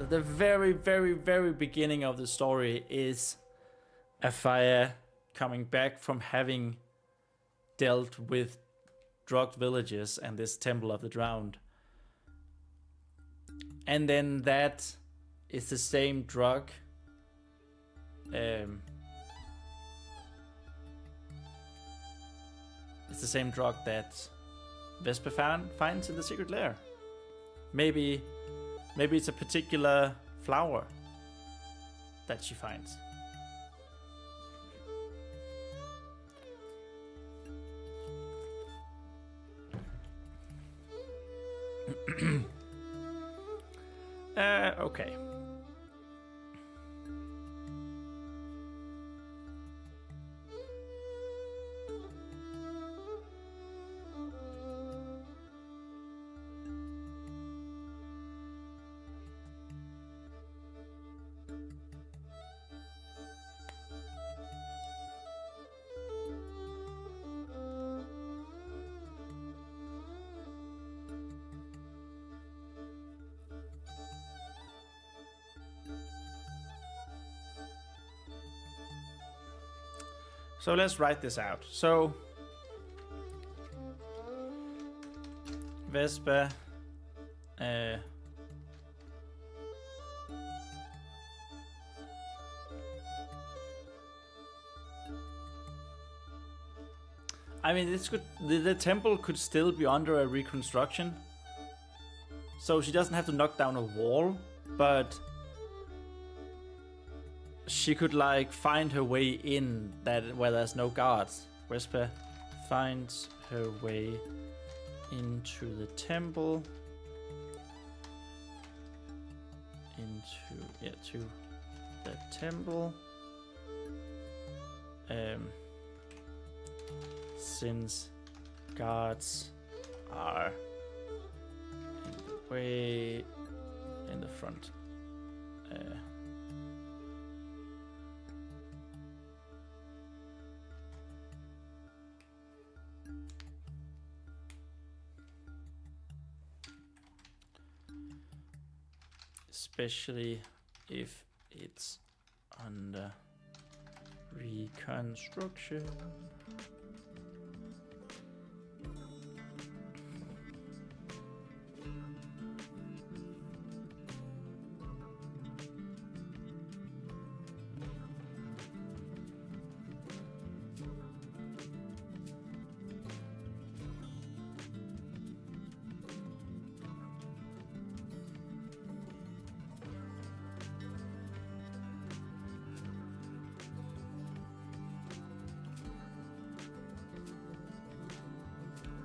the very, very, very beginning of the story is a fire coming back from having dealt with drugged villages and this temple of the drowned. And then that is the same drug it's the same drug that Vesper finds in the secret lair. Maybe it's a particular flower that she finds. Okay. So let's write this out. So Vesper I mean, this could the temple could still be under a reconstruction, so she doesn't have to knock down a wall, but she could like find her way in that where there's no guards. Vesper finds her way into the temple, to the temple. Since guards are in the way in the front. Especially if it's under reconstruction.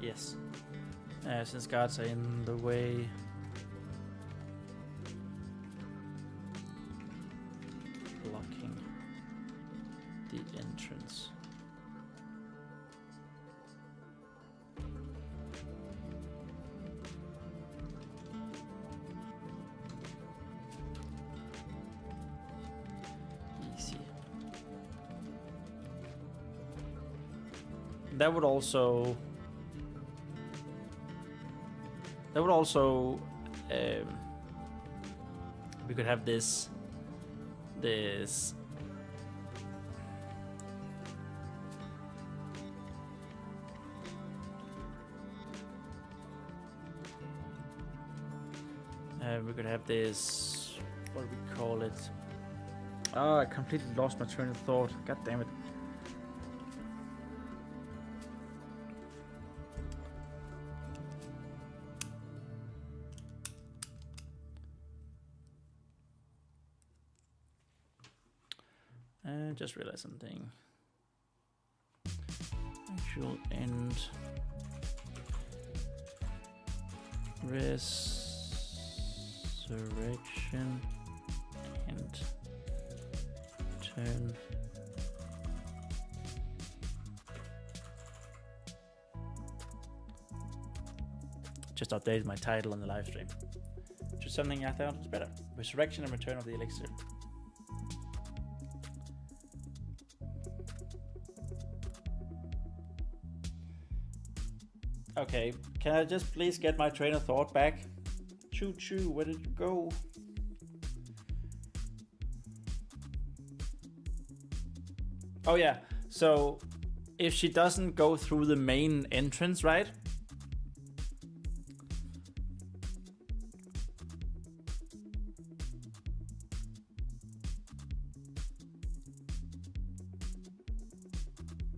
Yes. Since guards are in the way. Blocking the entrance. Easy. That would also we could have this we could have this, what do we call it? Oh, I completely lost my train of thought. God damn it. Just realized something. Actual end. Resurrection and turn just updated my title on the live stream. Just something I thought was better. Resurrection and Return of the Elixir. Okay, can I just please get my train of thought back? Choo choo, where did you go? Oh yeah, so if she doesn't go through the main entrance, right?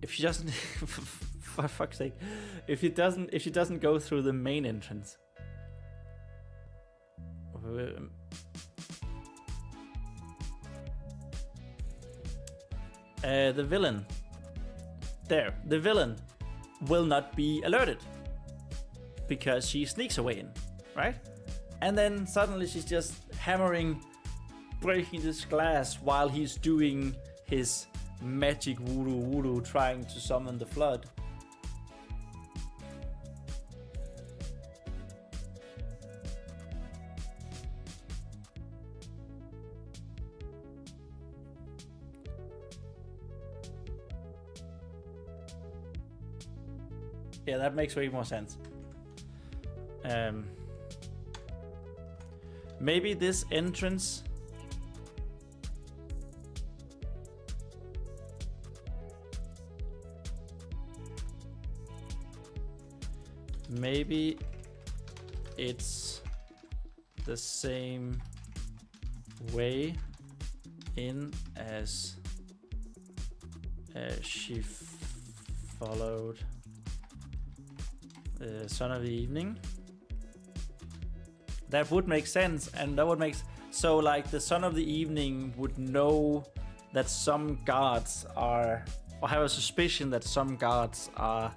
If she doesn't, for fuck's sake, if she doesn't go through the main entrance. The villain. There, the villain will not be alerted because she sneaks away in, right? And then suddenly she's just hammering, breaking this glass while he's doing his magic voodoo trying to summon the flood. Yeah, that makes way more sense. Maybe this entrance. Maybe it's the same way in as she followed the Son of the Evening. That would make sense, and that would make so like the Son of the Evening would know that some guards are, or have a suspicion that some guards are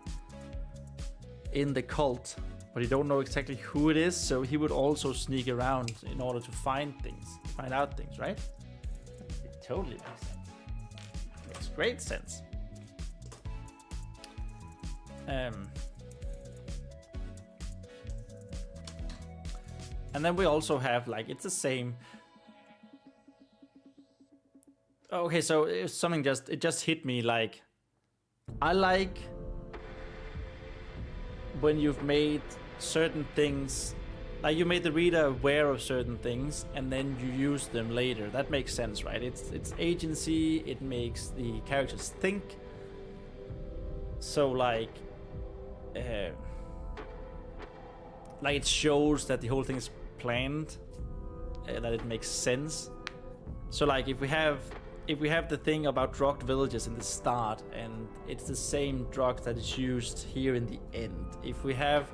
in the cult, but he don't know exactly who it is, so he would also sneak around in order to find out things, right? It totally makes sense. Makes great sense. And then we also have, like, it's the same. Okay, so it's something it just hit me, like, I like when you've made certain things, like you made the reader aware of certain things and then you use them later. That makes sense, right? It's agency, it makes the characters think. So like it shows that the whole thing is planned, that it makes sense. So like if we have the thing about drugged villages in the start and it's the same drug that is used here in the end, if we have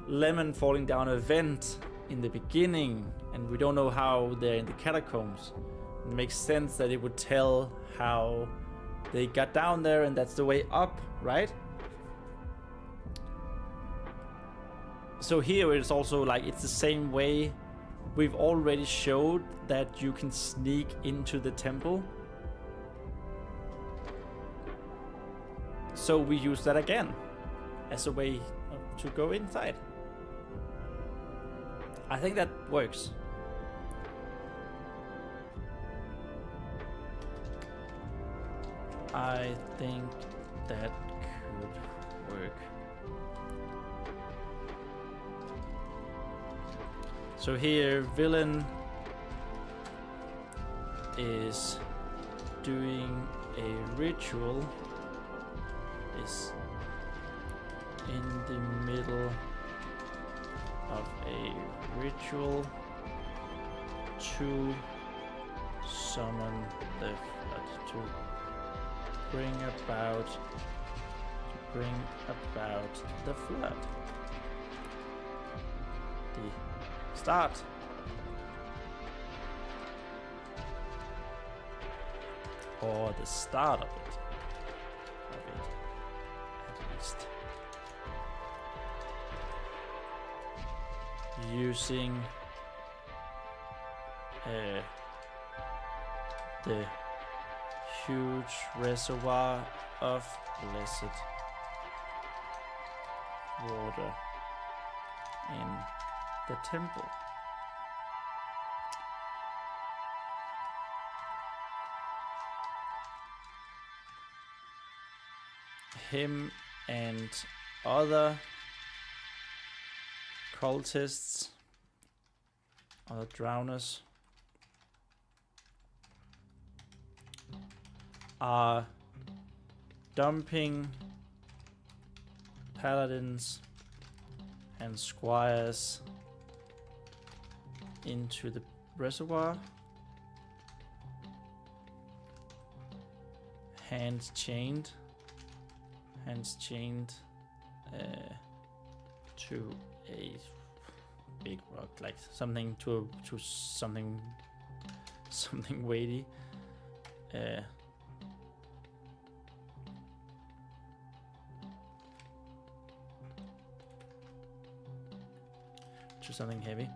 Lemon falling down a vent in the beginning and we don't know how they're in the catacombs, it makes sense that it would tell how they got down there and that's the way up, right? So here it's also like it's the same way. We've already showed that you can sneak into the temple. So we use that again as a way to go inside. I think that works. I think that could work. So here, villain is doing a ritual, is in the middle of a ritual to summon the flood, to bring about the flood. The start. Or the start of it. At least. Using the huge reservoir of blessed water in the temple. Him and other cultists, other drowners, are dumping paladins and squires into the reservoir, hands chained to a big rock, like something to something weighty. To something heavy.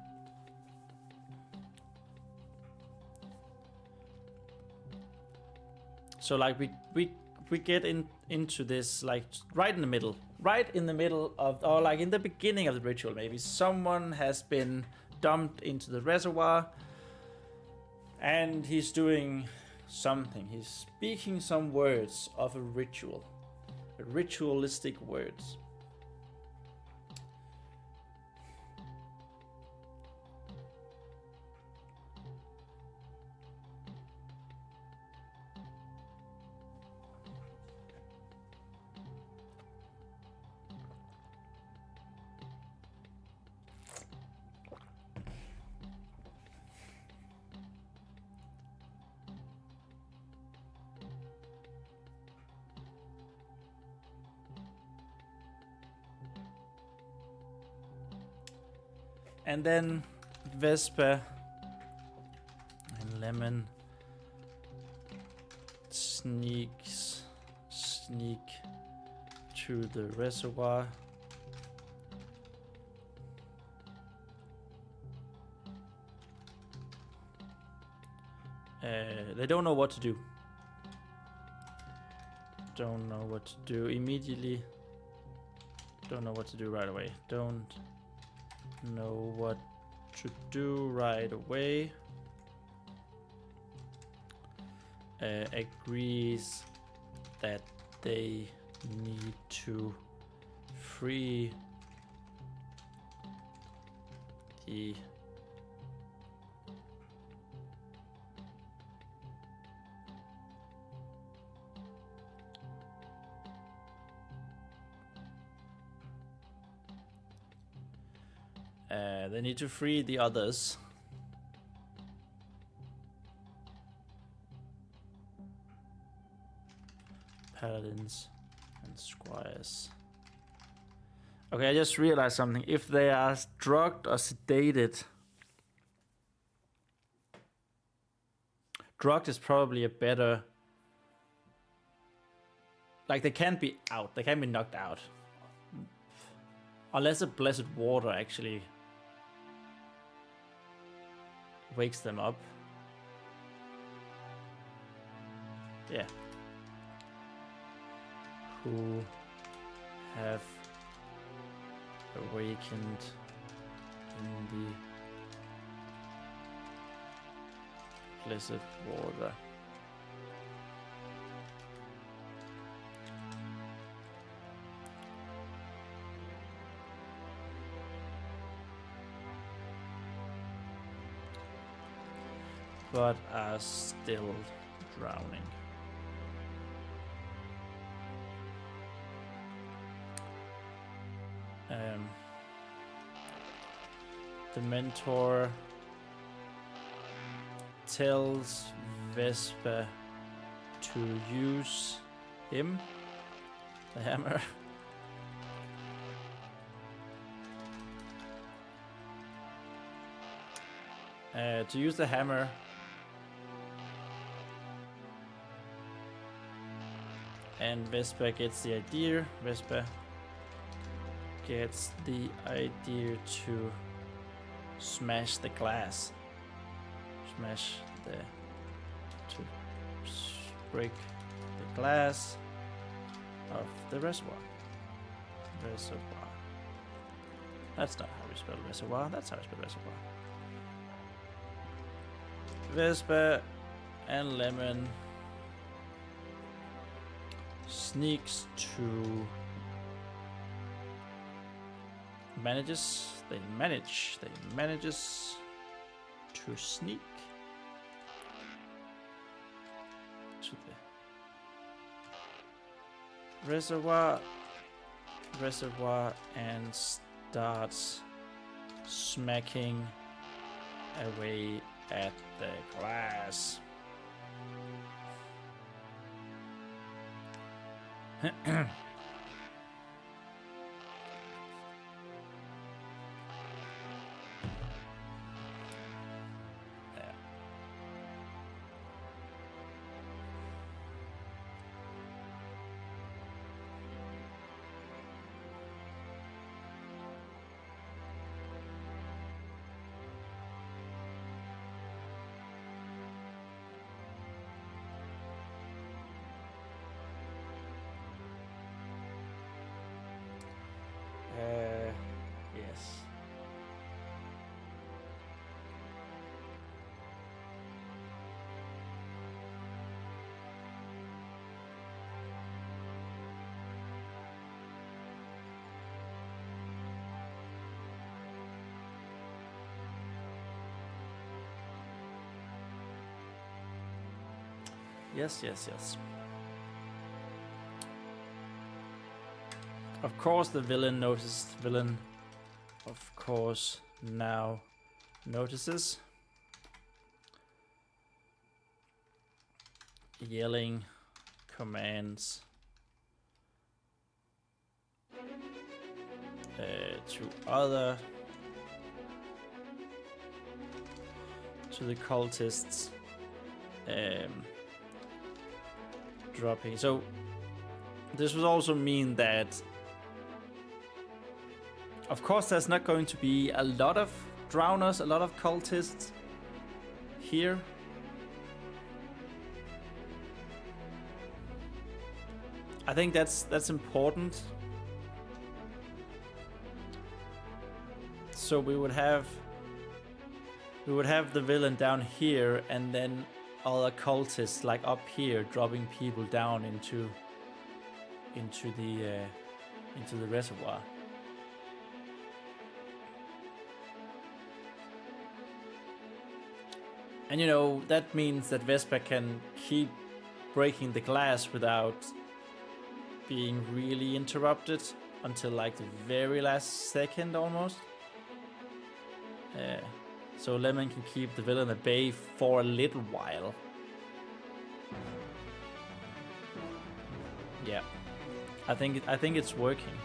So like we get into this like right in the middle of, or like in the beginning of the ritual, maybe someone has been dumped into the reservoir and he's doing something. He's speaking some words of a ritual, ritualistic words. And then Vesper and Lemon sneak to the reservoir. They don't know what to do. Don't know what to do immediately. Don't know what to do right away. Don't know what to do right away. Agrees that they need to free the others. Paladins and squires. Okay, I just realized something. If they are drugged or sedated, drugged is probably a better... Like, they can't be out. They can't be knocked out. Unless the blessed water actually wakes them up. Yeah. Who have awakened in the blessed water. But are still drowning. The mentor tells Vespa to use him, the hammer, to use the hammer and Vespa gets the idea. Vespa gets the idea to smash the glass. To break the glass of the reservoir. That's not how we spell reservoir. That's how we spell reservoir. Vespa and Lemon sneaks to manages. They manages to sneak to the reservoir and starts smacking away at the glass. Yes. Yes. Of course the villain noticed. Villain, of course, now notices. Yelling commands to the cultists, dropping. So this would also mean that, of course, there's not going to be a lot of drowners, a lot of cultists here. I think that's important. So we would have the villain down here, and then other cultists like up here dropping people down into the reservoir. And you know, that means that Vespa can keep breaking the glass without being really interrupted until like the very last second almost. So Lemon can keep the villain at bay for a little while. Yeah, I think it's working.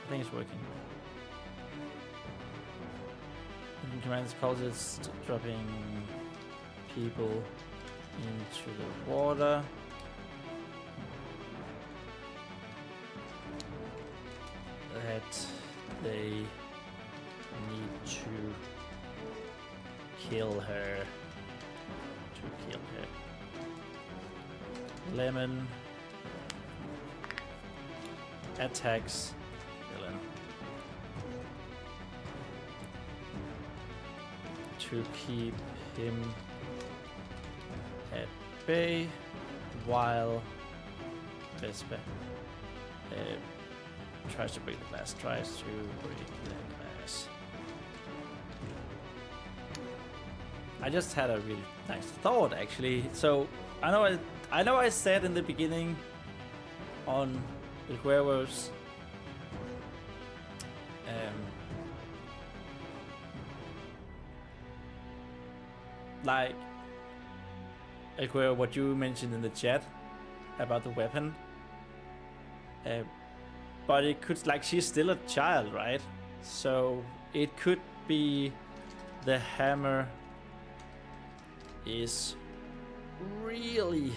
I think it's working. Commands cultists dropping people into the water. That they need to kill her. Lemon attacks villain to keep him at bay while Vespa tries to break the glass. I just had a really nice thought, actually. So I know I said in the beginning on El Huevos, like El Huevo, what you mentioned in the chat about the weapon. But it could, like, she's still a child, right? So it could be the hammer is really,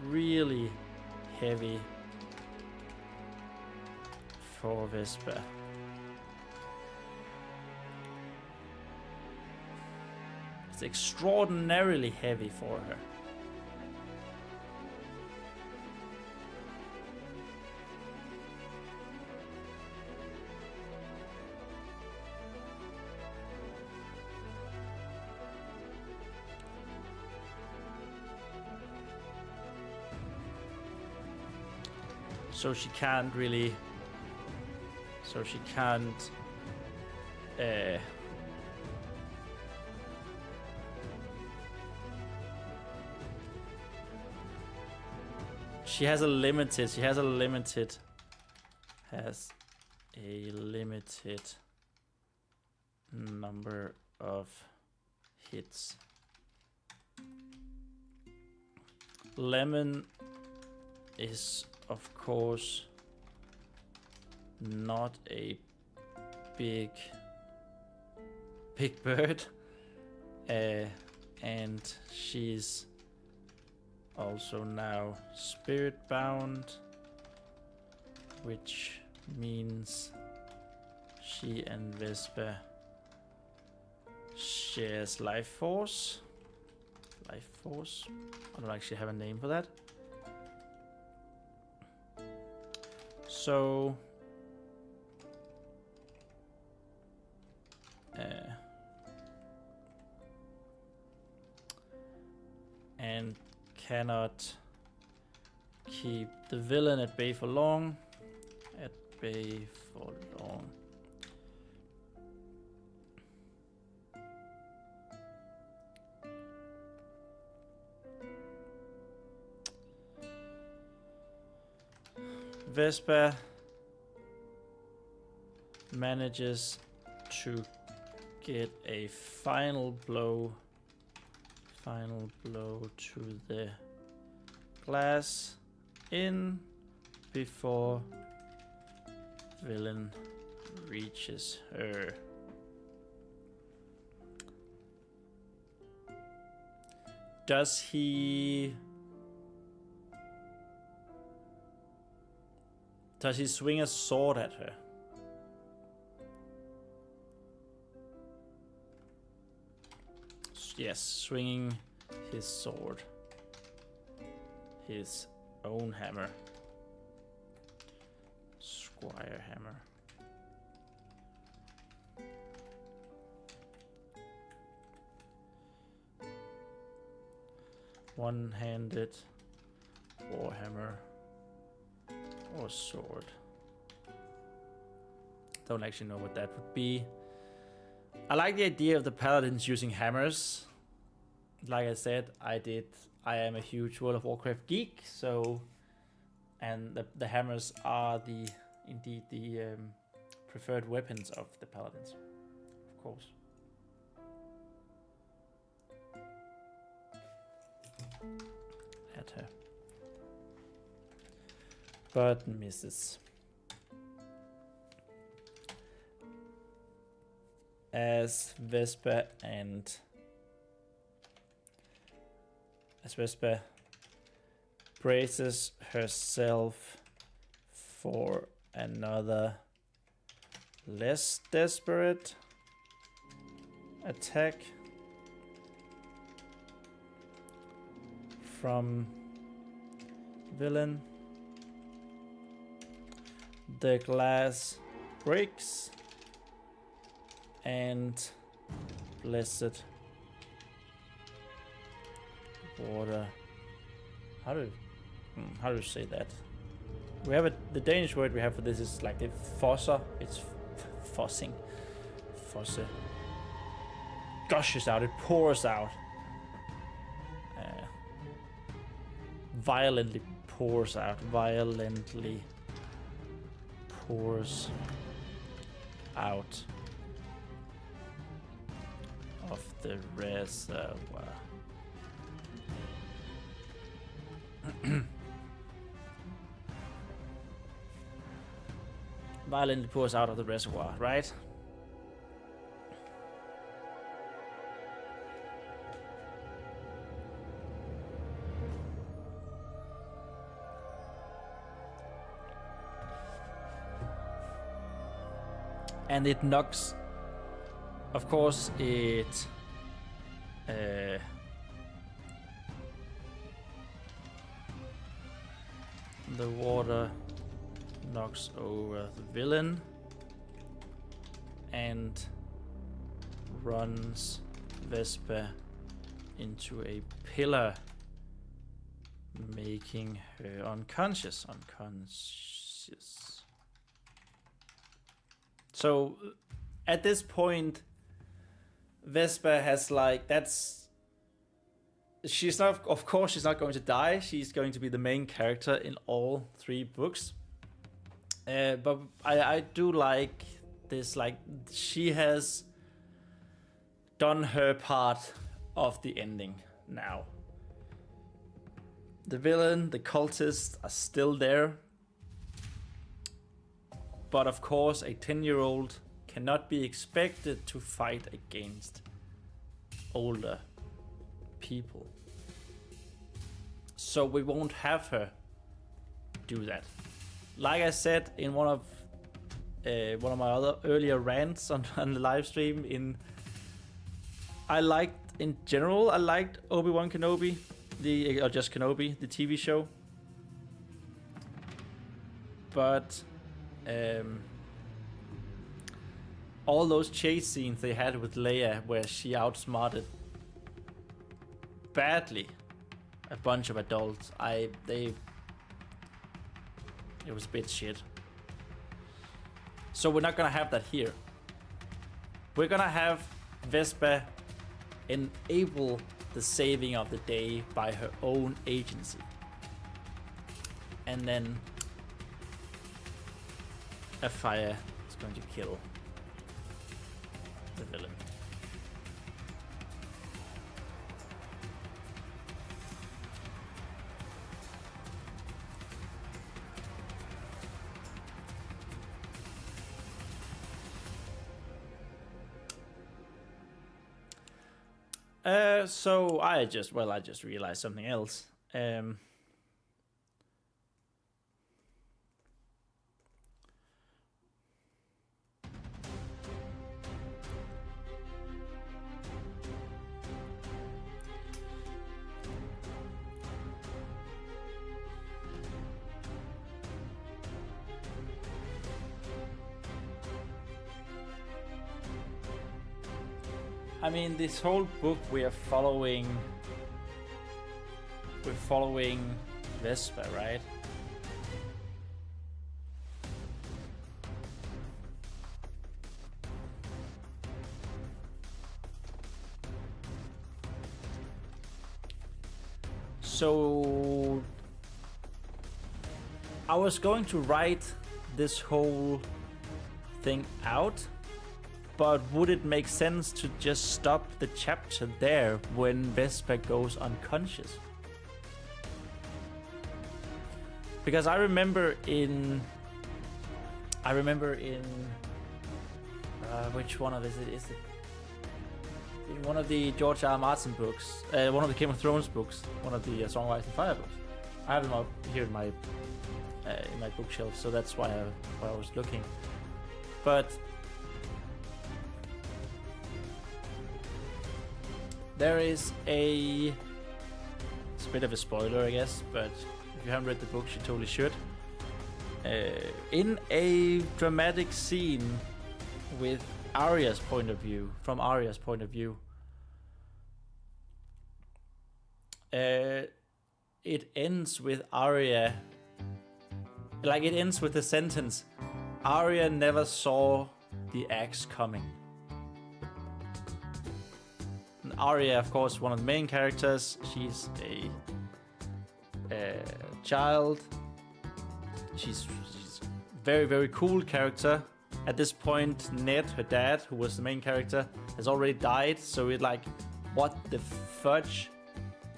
really heavy for Vespa. It's extraordinarily heavy for her. so she can't really. So she can't. She has a limited. Has a limited number of hits. Lemon is, of course, not a big bird, and she's also now spirit bound, which means she and Vespa shares life force. I don't actually have a name for that. So and cannot keep the villain at bay for long. Vespa manages to get a final blow to the glass in before villain reaches her. Does he swing a sword at her? Yes, swinging his sword. His own hammer. Squire hammer. One-handed warhammer or sword. Don't actually know what that would be. I like the idea of the paladins using hammers. Like I said, I am a huge World of Warcraft geek, so and the hammers are indeed the preferred weapons of the paladins, of course. At her. But misses. As Vespa braces herself for another less desperate attack from villain. The glass breaks and blessed water. How do you say that? We have the Danish word we have for this is like the fosser. It's fossing. Fosse. Gushes out. It pours out. Violently pours out. Violently pours out of the reservoir. Violently pours out of the reservoir, right? And it knocks, of course, it the water knocks over the villain and runs Vespa into a pillar making her unconscious. So at this point, Vespa has like, she's not, of course she's not going to die. She's going to be the main character in all 3 books. But I do like this, like she has done her part of the ending now. The villain, the cultists are still there. But of course, a 10-year-old cannot be expected to fight against older people. So we won't have her do that. Like I said in one of my other earlier rants on the live stream, I liked Obi-Wan Kenobi, or just Kenobi, the TV show. But all those chase scenes they had with Leia, where she outsmarted badly a bunch of adults, it was a bit shit. So we're not gonna have that here. We're gonna have Vespa enable the saving of the day by her own agency. And then a fire is going to kill the villain. So I just realized something else. I mean, this whole book we're following Vespa, right? So I was going to write this whole thing out, but would it make sense to just stop the chapter there when Vespa goes unconscious? Because I remember in which one of is it in one of the George R. Martin books, one of the Game of Thrones books, one of the Song of Ice and Fire books. I have them up here in my bookshelf, so that's why I was looking. But there is it's a bit of a spoiler, I guess, but if you haven't read the book, you totally should. In a dramatic scene with Arya's point of view, it ends with Arya, like it ends with the sentence, Arya never saw the axe coming. And Arya, of course, one of the main characters. She's a child. She's a very, very cool character. At this point, Ned, her dad, who was the main character, has already died. So it's like, what the fudge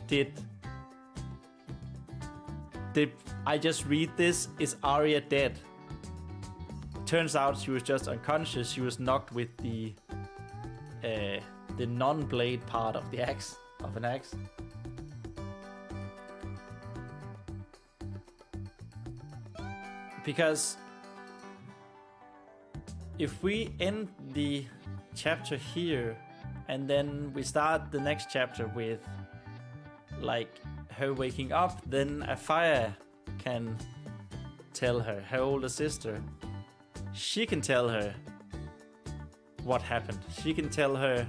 did I just read this? Is Arya dead? Turns out she was just unconscious. She was knocked with the non-blade part of an axe. Because if we end the chapter here and then we start the next chapter with like her waking up, then a fire can tell her older sister. She can tell her what happened. She can tell her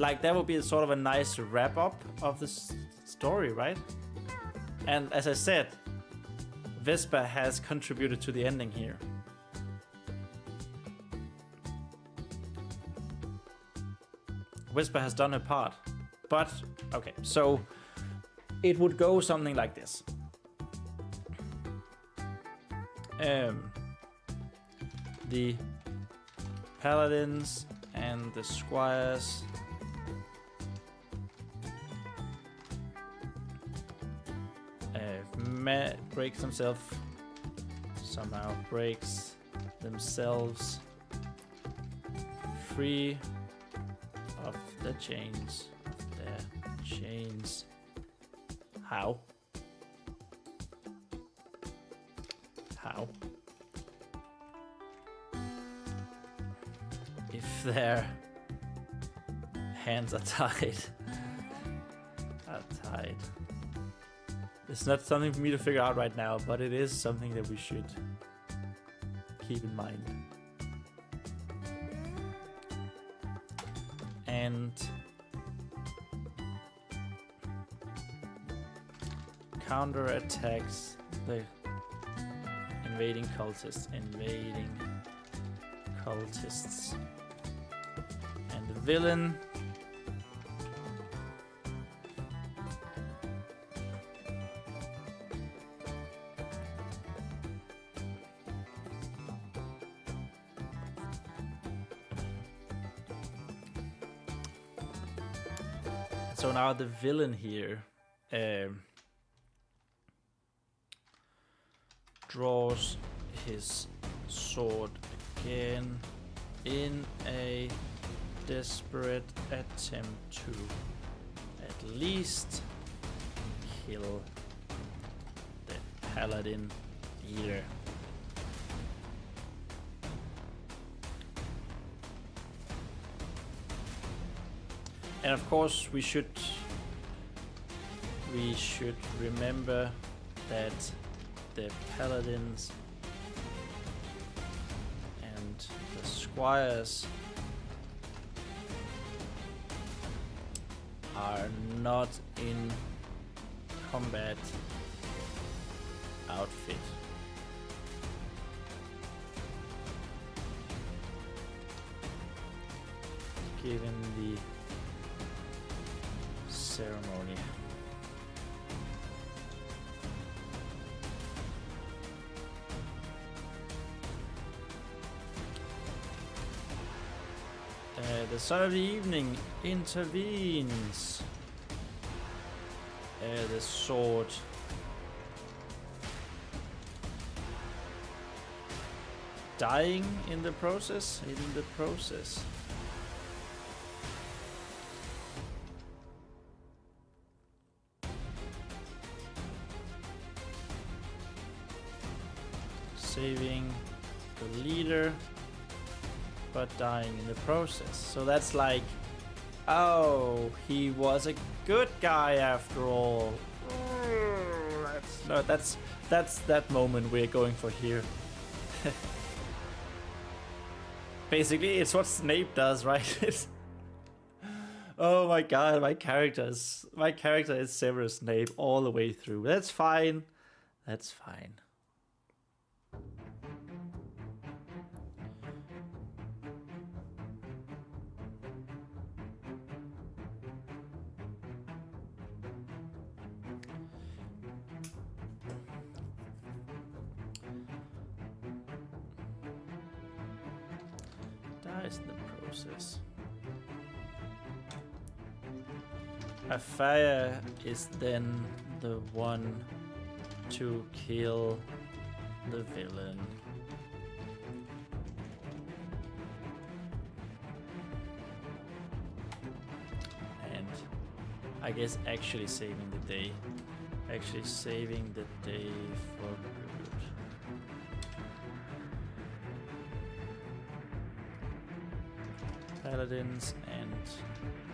Like, that would be sort of a nice wrap up of this story, right? And as I said, Vespa has contributed to the ending here. Vespa has done her part. But, okay, so it would go something like this. The paladins and the squires breaks themselves, somehow breaks themselves free of the chains, their chains. How? How? If their hands are tied. It's not something for me to figure out right now, but it is something that we should keep in mind. And counterattacks the invading cultists. And the villain so now the villain here draws his sword again in a desperate attempt to at least kill the paladin leader. And of course we should remember that the paladins and the squires are not in combat outfit. Given the ceremony. The Son of the Evening intervenes. The sword dying in the process. Saving the leader, but dying in the process. So that's like, oh, he was a good guy after all. That's that moment we're going for here. Basically, it's what Snape does, right? Oh my god, my character is Severus Snape all the way through. That's fine. That's fine. Dies in the process. A fire is then the one to kill the villain. And I guess actually saving the day. Actually saving the day for good. Paladins and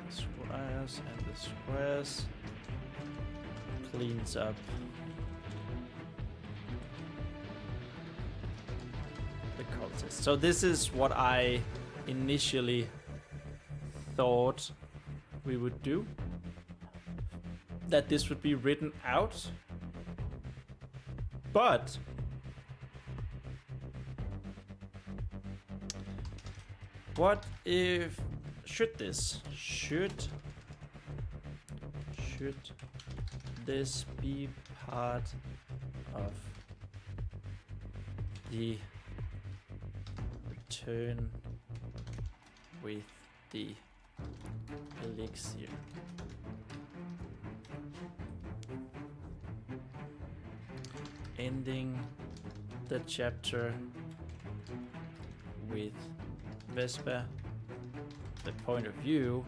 the squares cleans up the cultists. So this is what I initially thought we would do. That this would be written out. But what if should this be part of the return with the Elixir? Ending the chapter with Vespa, the point of view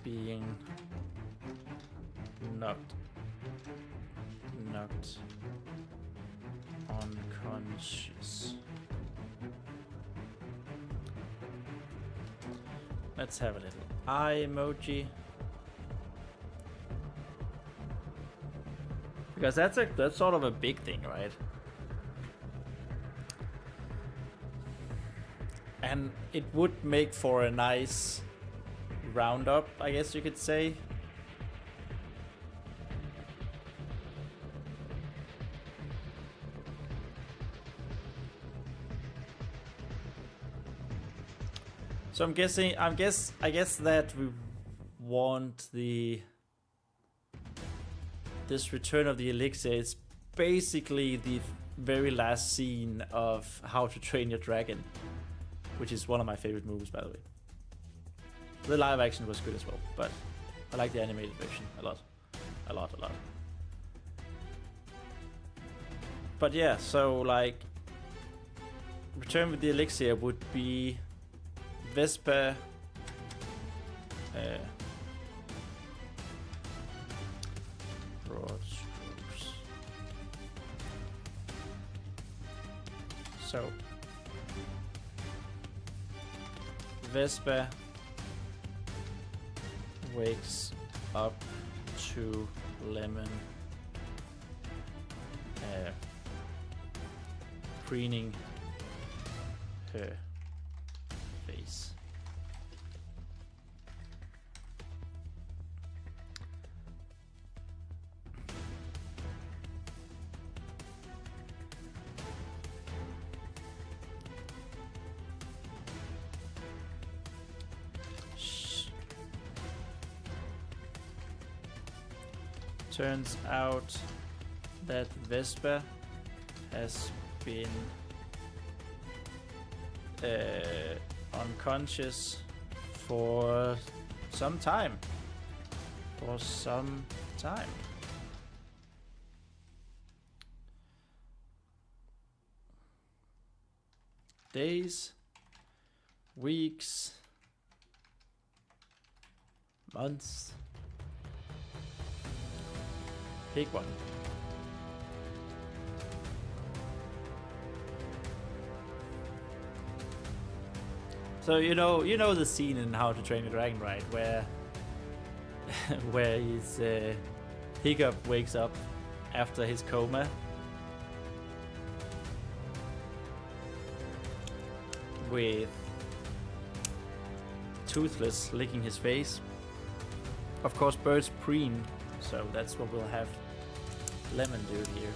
being knocked unconscious. Let's have a little eye emoji. Because that's sort of a big thing, right? And it would make for a nice roundup, I guess you could say. So I guess that we want this Return of the Elixir is basically the very last scene of How to Train Your Dragon, which is one of my favorite movies, by the way. The live action was good as well, but I like the animated version a lot. But yeah, so like Return with the Elixir would be Vespa, broad strokes. So Vespa wakes up to Lemon preening her face. Turns out that Vespa has been unconscious for some time. Days, weeks, months. Pick one. So you know the scene in How to Train Your Dragon, right? Where his Hiccup wakes up after his coma. With Toothless licking his face. Of course, birds preen, so that's what we'll have Lemon do here.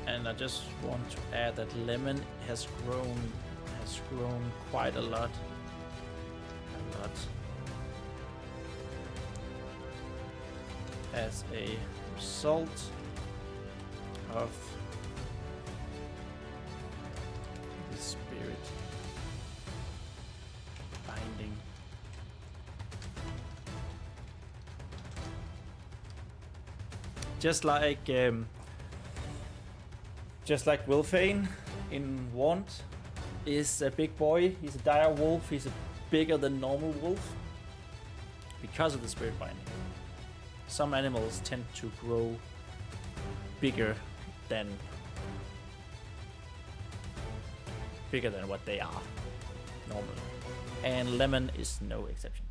And I just want to add that Lemon has grown quite a lot. As a result of the spirit binding. Just like Wilfane in Want is a big boy. He's a dire wolf. He's a bigger than normal wolf because of the spirit binding. Some animals tend to grow bigger than what they are normally, and Lemon is no exception.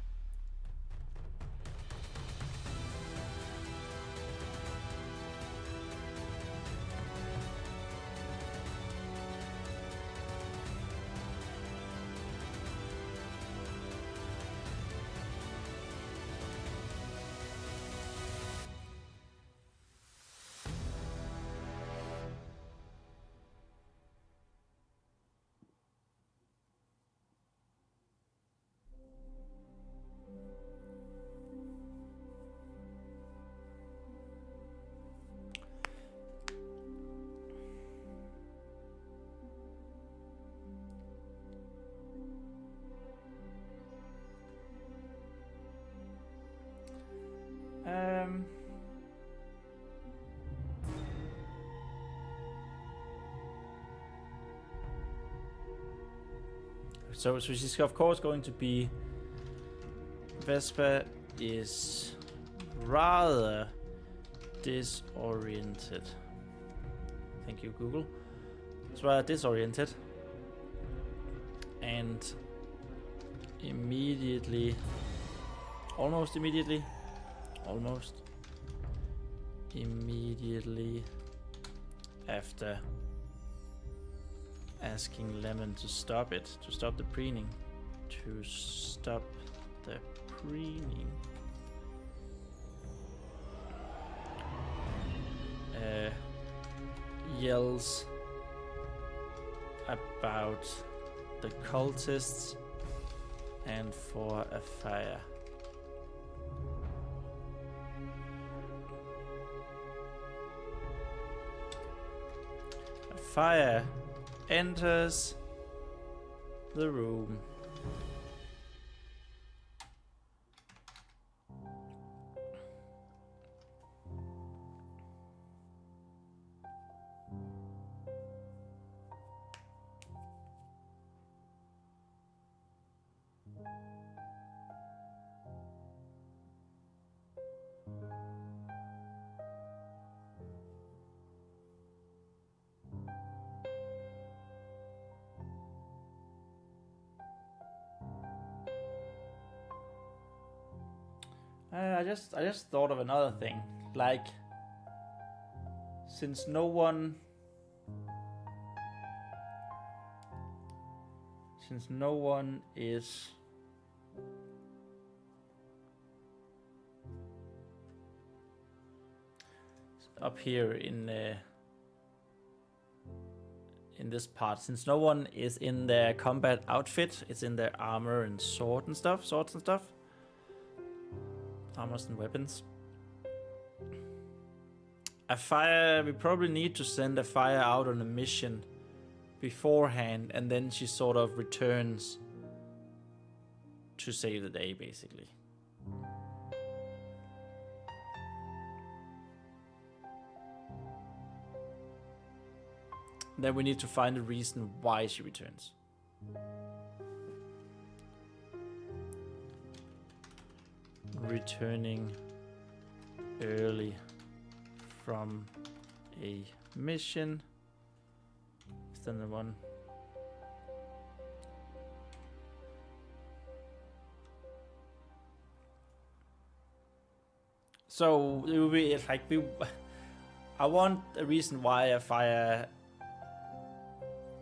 So she's of course going to be. Vespa is rather disoriented. Thank you, Google. It's rather disoriented. And almost immediately after asking Lemon to stop the preening, yells about the cultists and for a fire. A fire enters the room. I just thought of another thing. Like, since no one is up here in this part, since no one is in their combat outfit, it's in their armor and swords and stuff. Armors and weapons. We probably need to send a fire out on a mission beforehand, and then she sort of returns to save the day, basically. Then we need to find a reason why she returns. Returning early from a mission. Is that the one? So it will be like I want a reason why a fire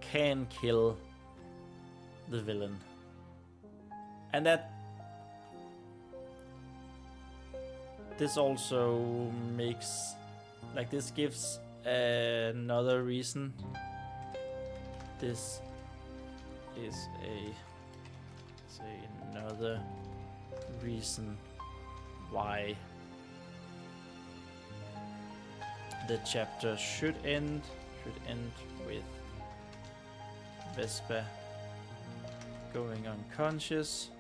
can kill the villain, and that this also makes, like, this gives another reason. This is another reason why the chapter should end with Vespa going unconscious.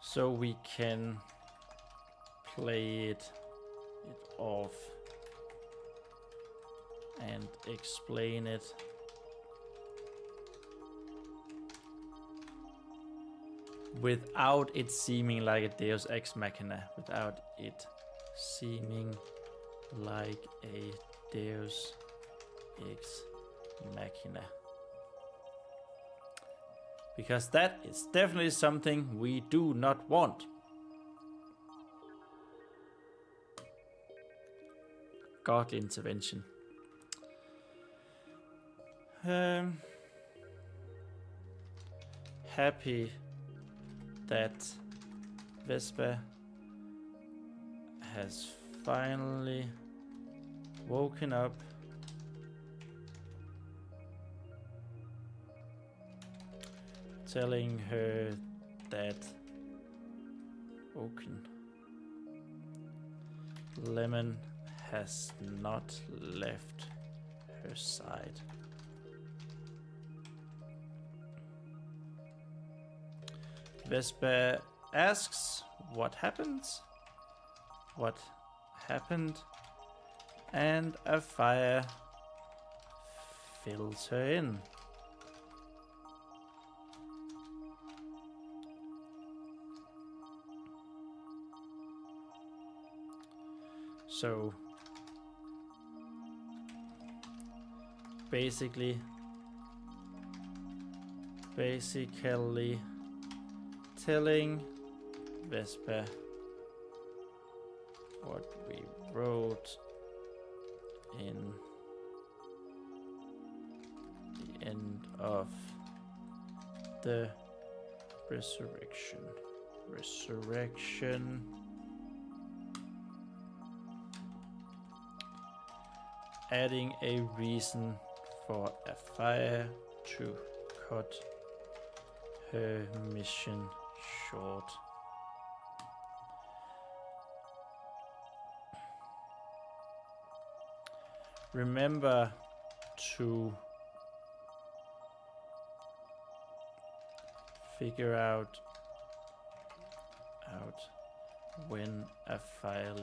So we can play it off and explain it without it seeming like a Deus Ex Machina, Because that is definitely something we do not want. Godly intervention. Happy that Vespa has finally woken up telling her that Lemon has not left her side. Vesper asks what happened, and a fire fills her in. So basically telling Vesper what we wrote in the end of the resurrection. Adding a reason for a fire to cut her mission short. Remember to figure out when a fire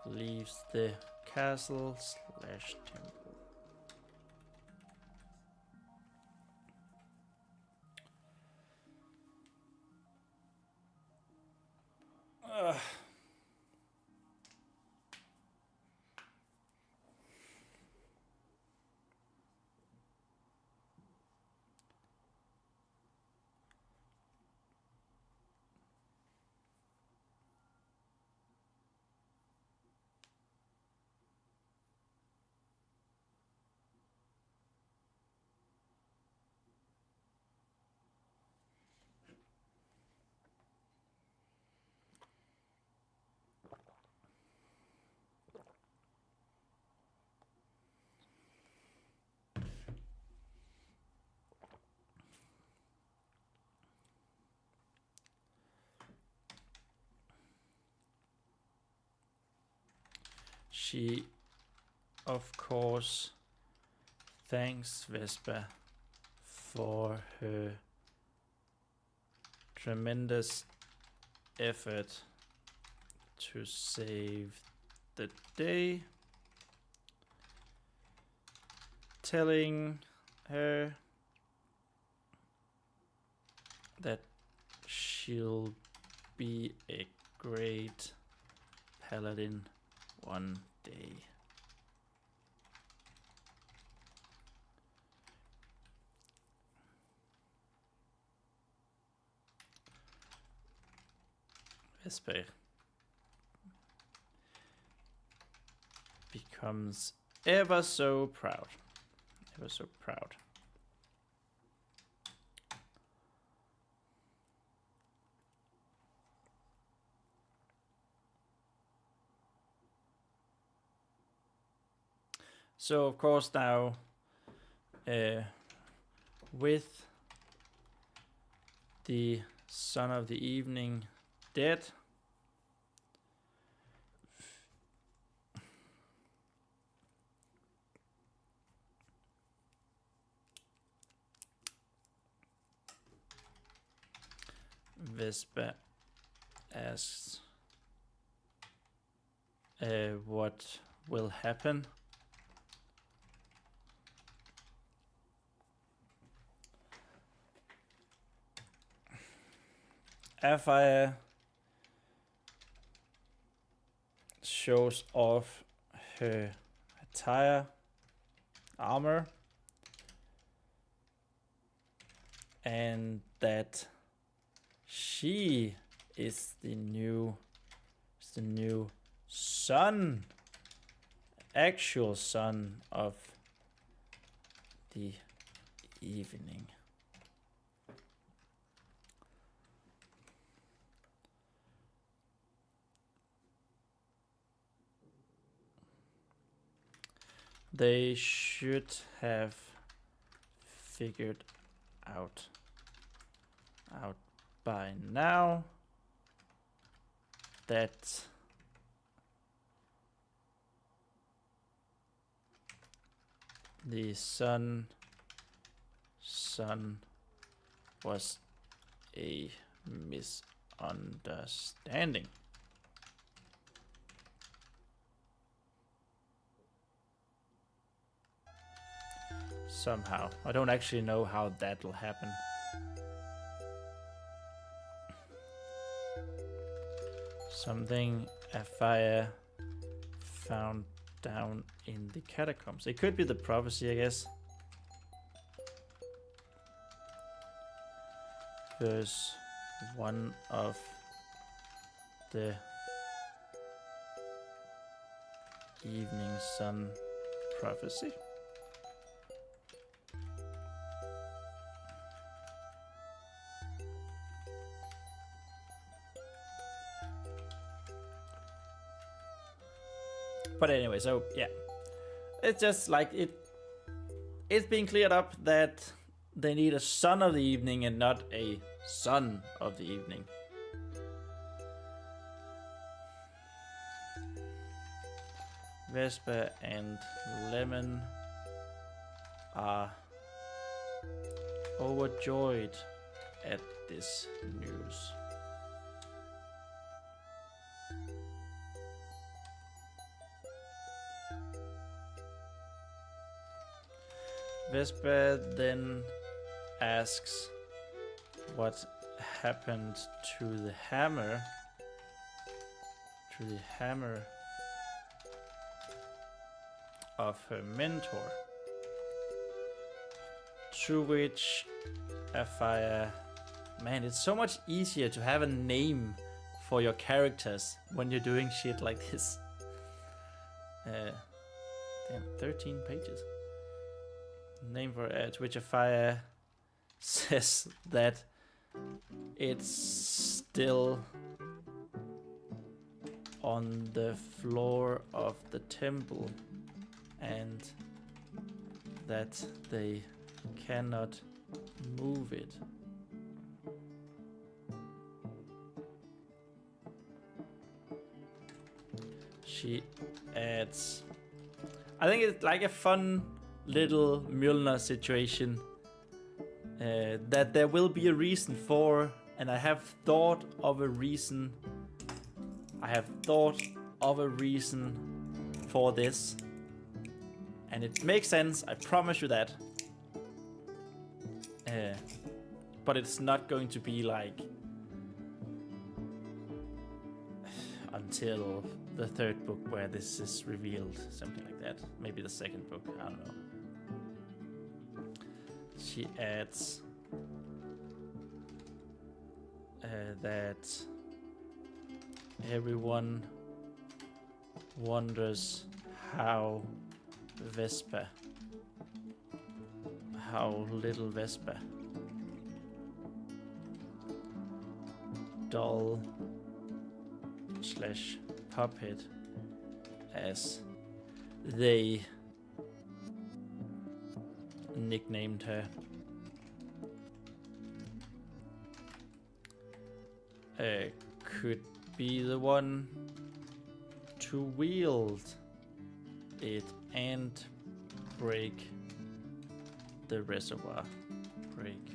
leaves the castle/temple. She, of course, thanks Vesper for her tremendous effort to save the day, telling her that she'll be a great paladin one day. Vesper becomes ever so proud. So of course now, with the Son of the Evening dead, Vesper asks what will happen. Afire shows off her attire, armor, and that she is the new son, actual son of the evening. They should have figured out by now that the sun was a misunderstanding. Somehow. I don't actually know how that will happen. Something a fire found down in the catacombs. It could be the prophecy, I guess. Verse 1 of the Eveningsun prophecy. But anyway, so yeah, it's just like it's being cleared up that they need a son of the evening and not a son of the evening. Vesper and Lemon are overjoyed at this news. Vesper then asks what happened to the hammer. Of her mentor. To which Afire, man, it's so much easier to have a name for your characters when you're doing shit like this. Damn, 13 pages. Name for to which Afire says that it's still on the floor of the temple and that they cannot move it. She adds, I think it's like a fun little Mjolnir situation that there will be a reason for, and I have thought of a reason. For this, and it makes sense. I promise you that. But it's not going to be like until the third book where this is revealed, something like that. Maybe the second book, I don't know. She adds that everyone wonders how little Vesper, doll / puppet, as they nicknamed her, could be the one to wield it and break the reservoir. Break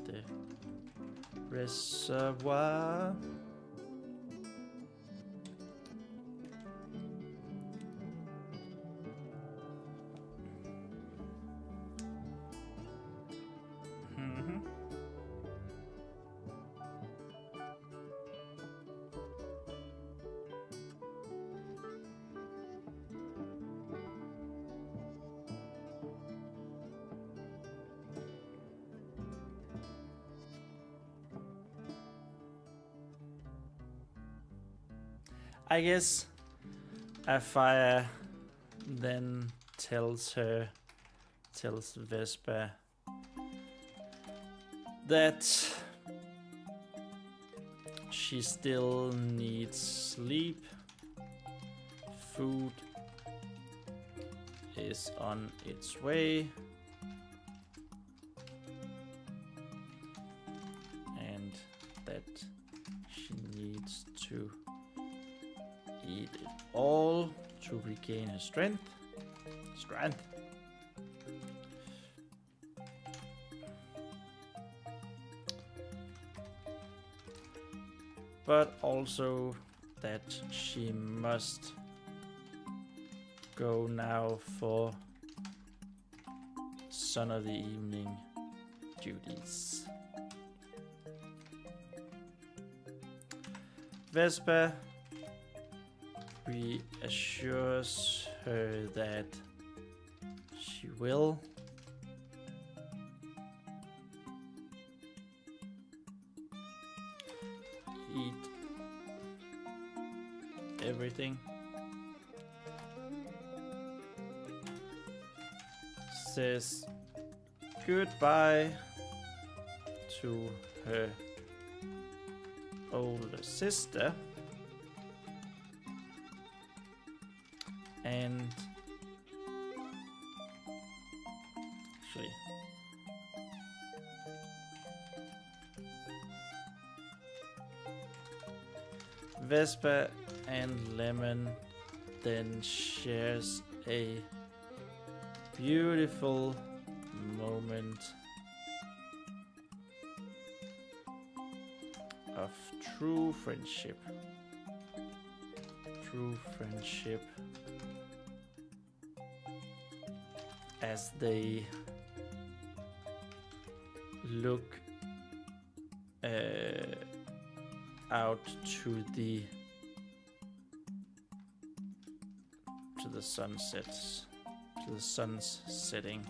the reservoir. I guess Afire then tells Vesper that she still needs sleep. Food is on its way. needs to eat it all to regain his strength. But also that she must go now for Son of the Evening duties. Vespa reassures her that she will eat everything. Says goodbye to her older sister and actually Vespa and Lemon then shares a beautiful moment of true friendship. As they look out to the sunsets, to the sun's setting,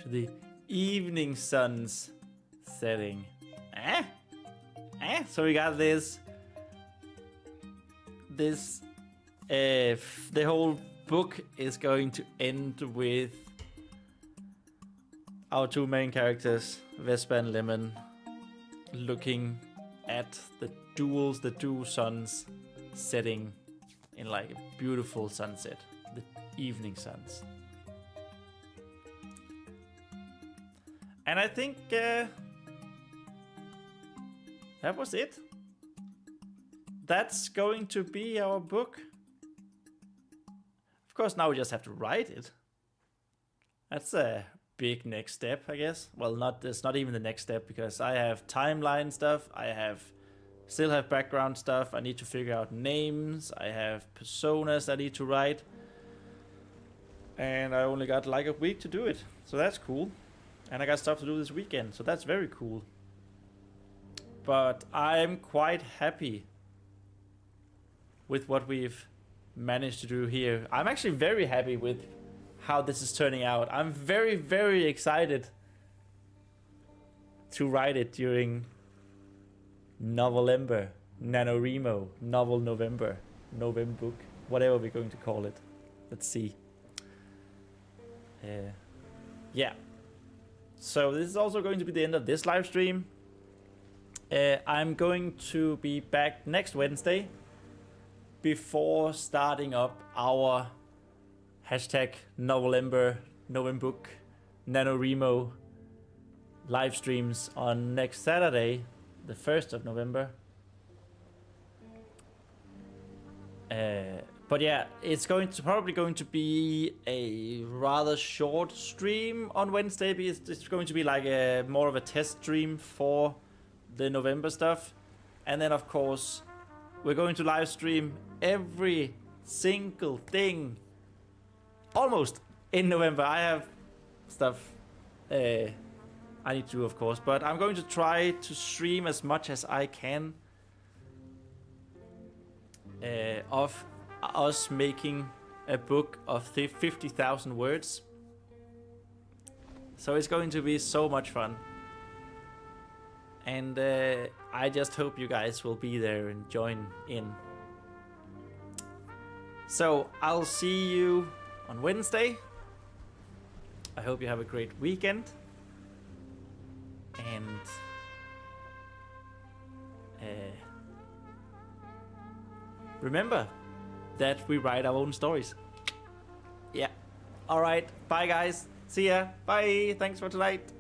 to the evening sun's setting. So we got this. The whole book is going to end with our two main characters, Vespa and Lemon, looking at the two suns setting in like a beautiful sunset, the evening suns. And I think that was it. That's going to be our book. Of course, now we just have to write it. That's a big next step, I guess. Well, it's not even the next step because I have timeline stuff. Still have background stuff. I need to figure out names. I have personas I need to write. And I only got like a week to do it. So that's cool. And I got stuff to do this weekend. So that's very cool. But I'm quite happy with what we've managed to do here. I'm actually very happy with how this is turning out. I'm very, very excited to write it during Novelember, NaNoWriMo, Novel November, Novembook, whatever we're going to call it. Let's see. Yeah. So this is also going to be the end of this live stream. I'm going to be back next Wednesday before starting up our hashtag Novelember, Novembook, NaNoWriMo live streams on next Saturday, the 1st of November. But yeah, it's probably going to be a rather short stream on Wednesday because it's going to be like more of a test stream for the November stuff. And then of course we're going to live stream every single thing almost in November. I have stuff I need to do, of course, but I'm going to try to stream as much as I can of us making a book of 50,000 words. So it's going to be so much fun. And I just hope you guys will be there and join in. So I'll see you on Wednesday. I hope you have a great weekend. And remember that we write our own stories. Yeah. Alright. Bye guys. See ya. Bye. Thanks for tonight.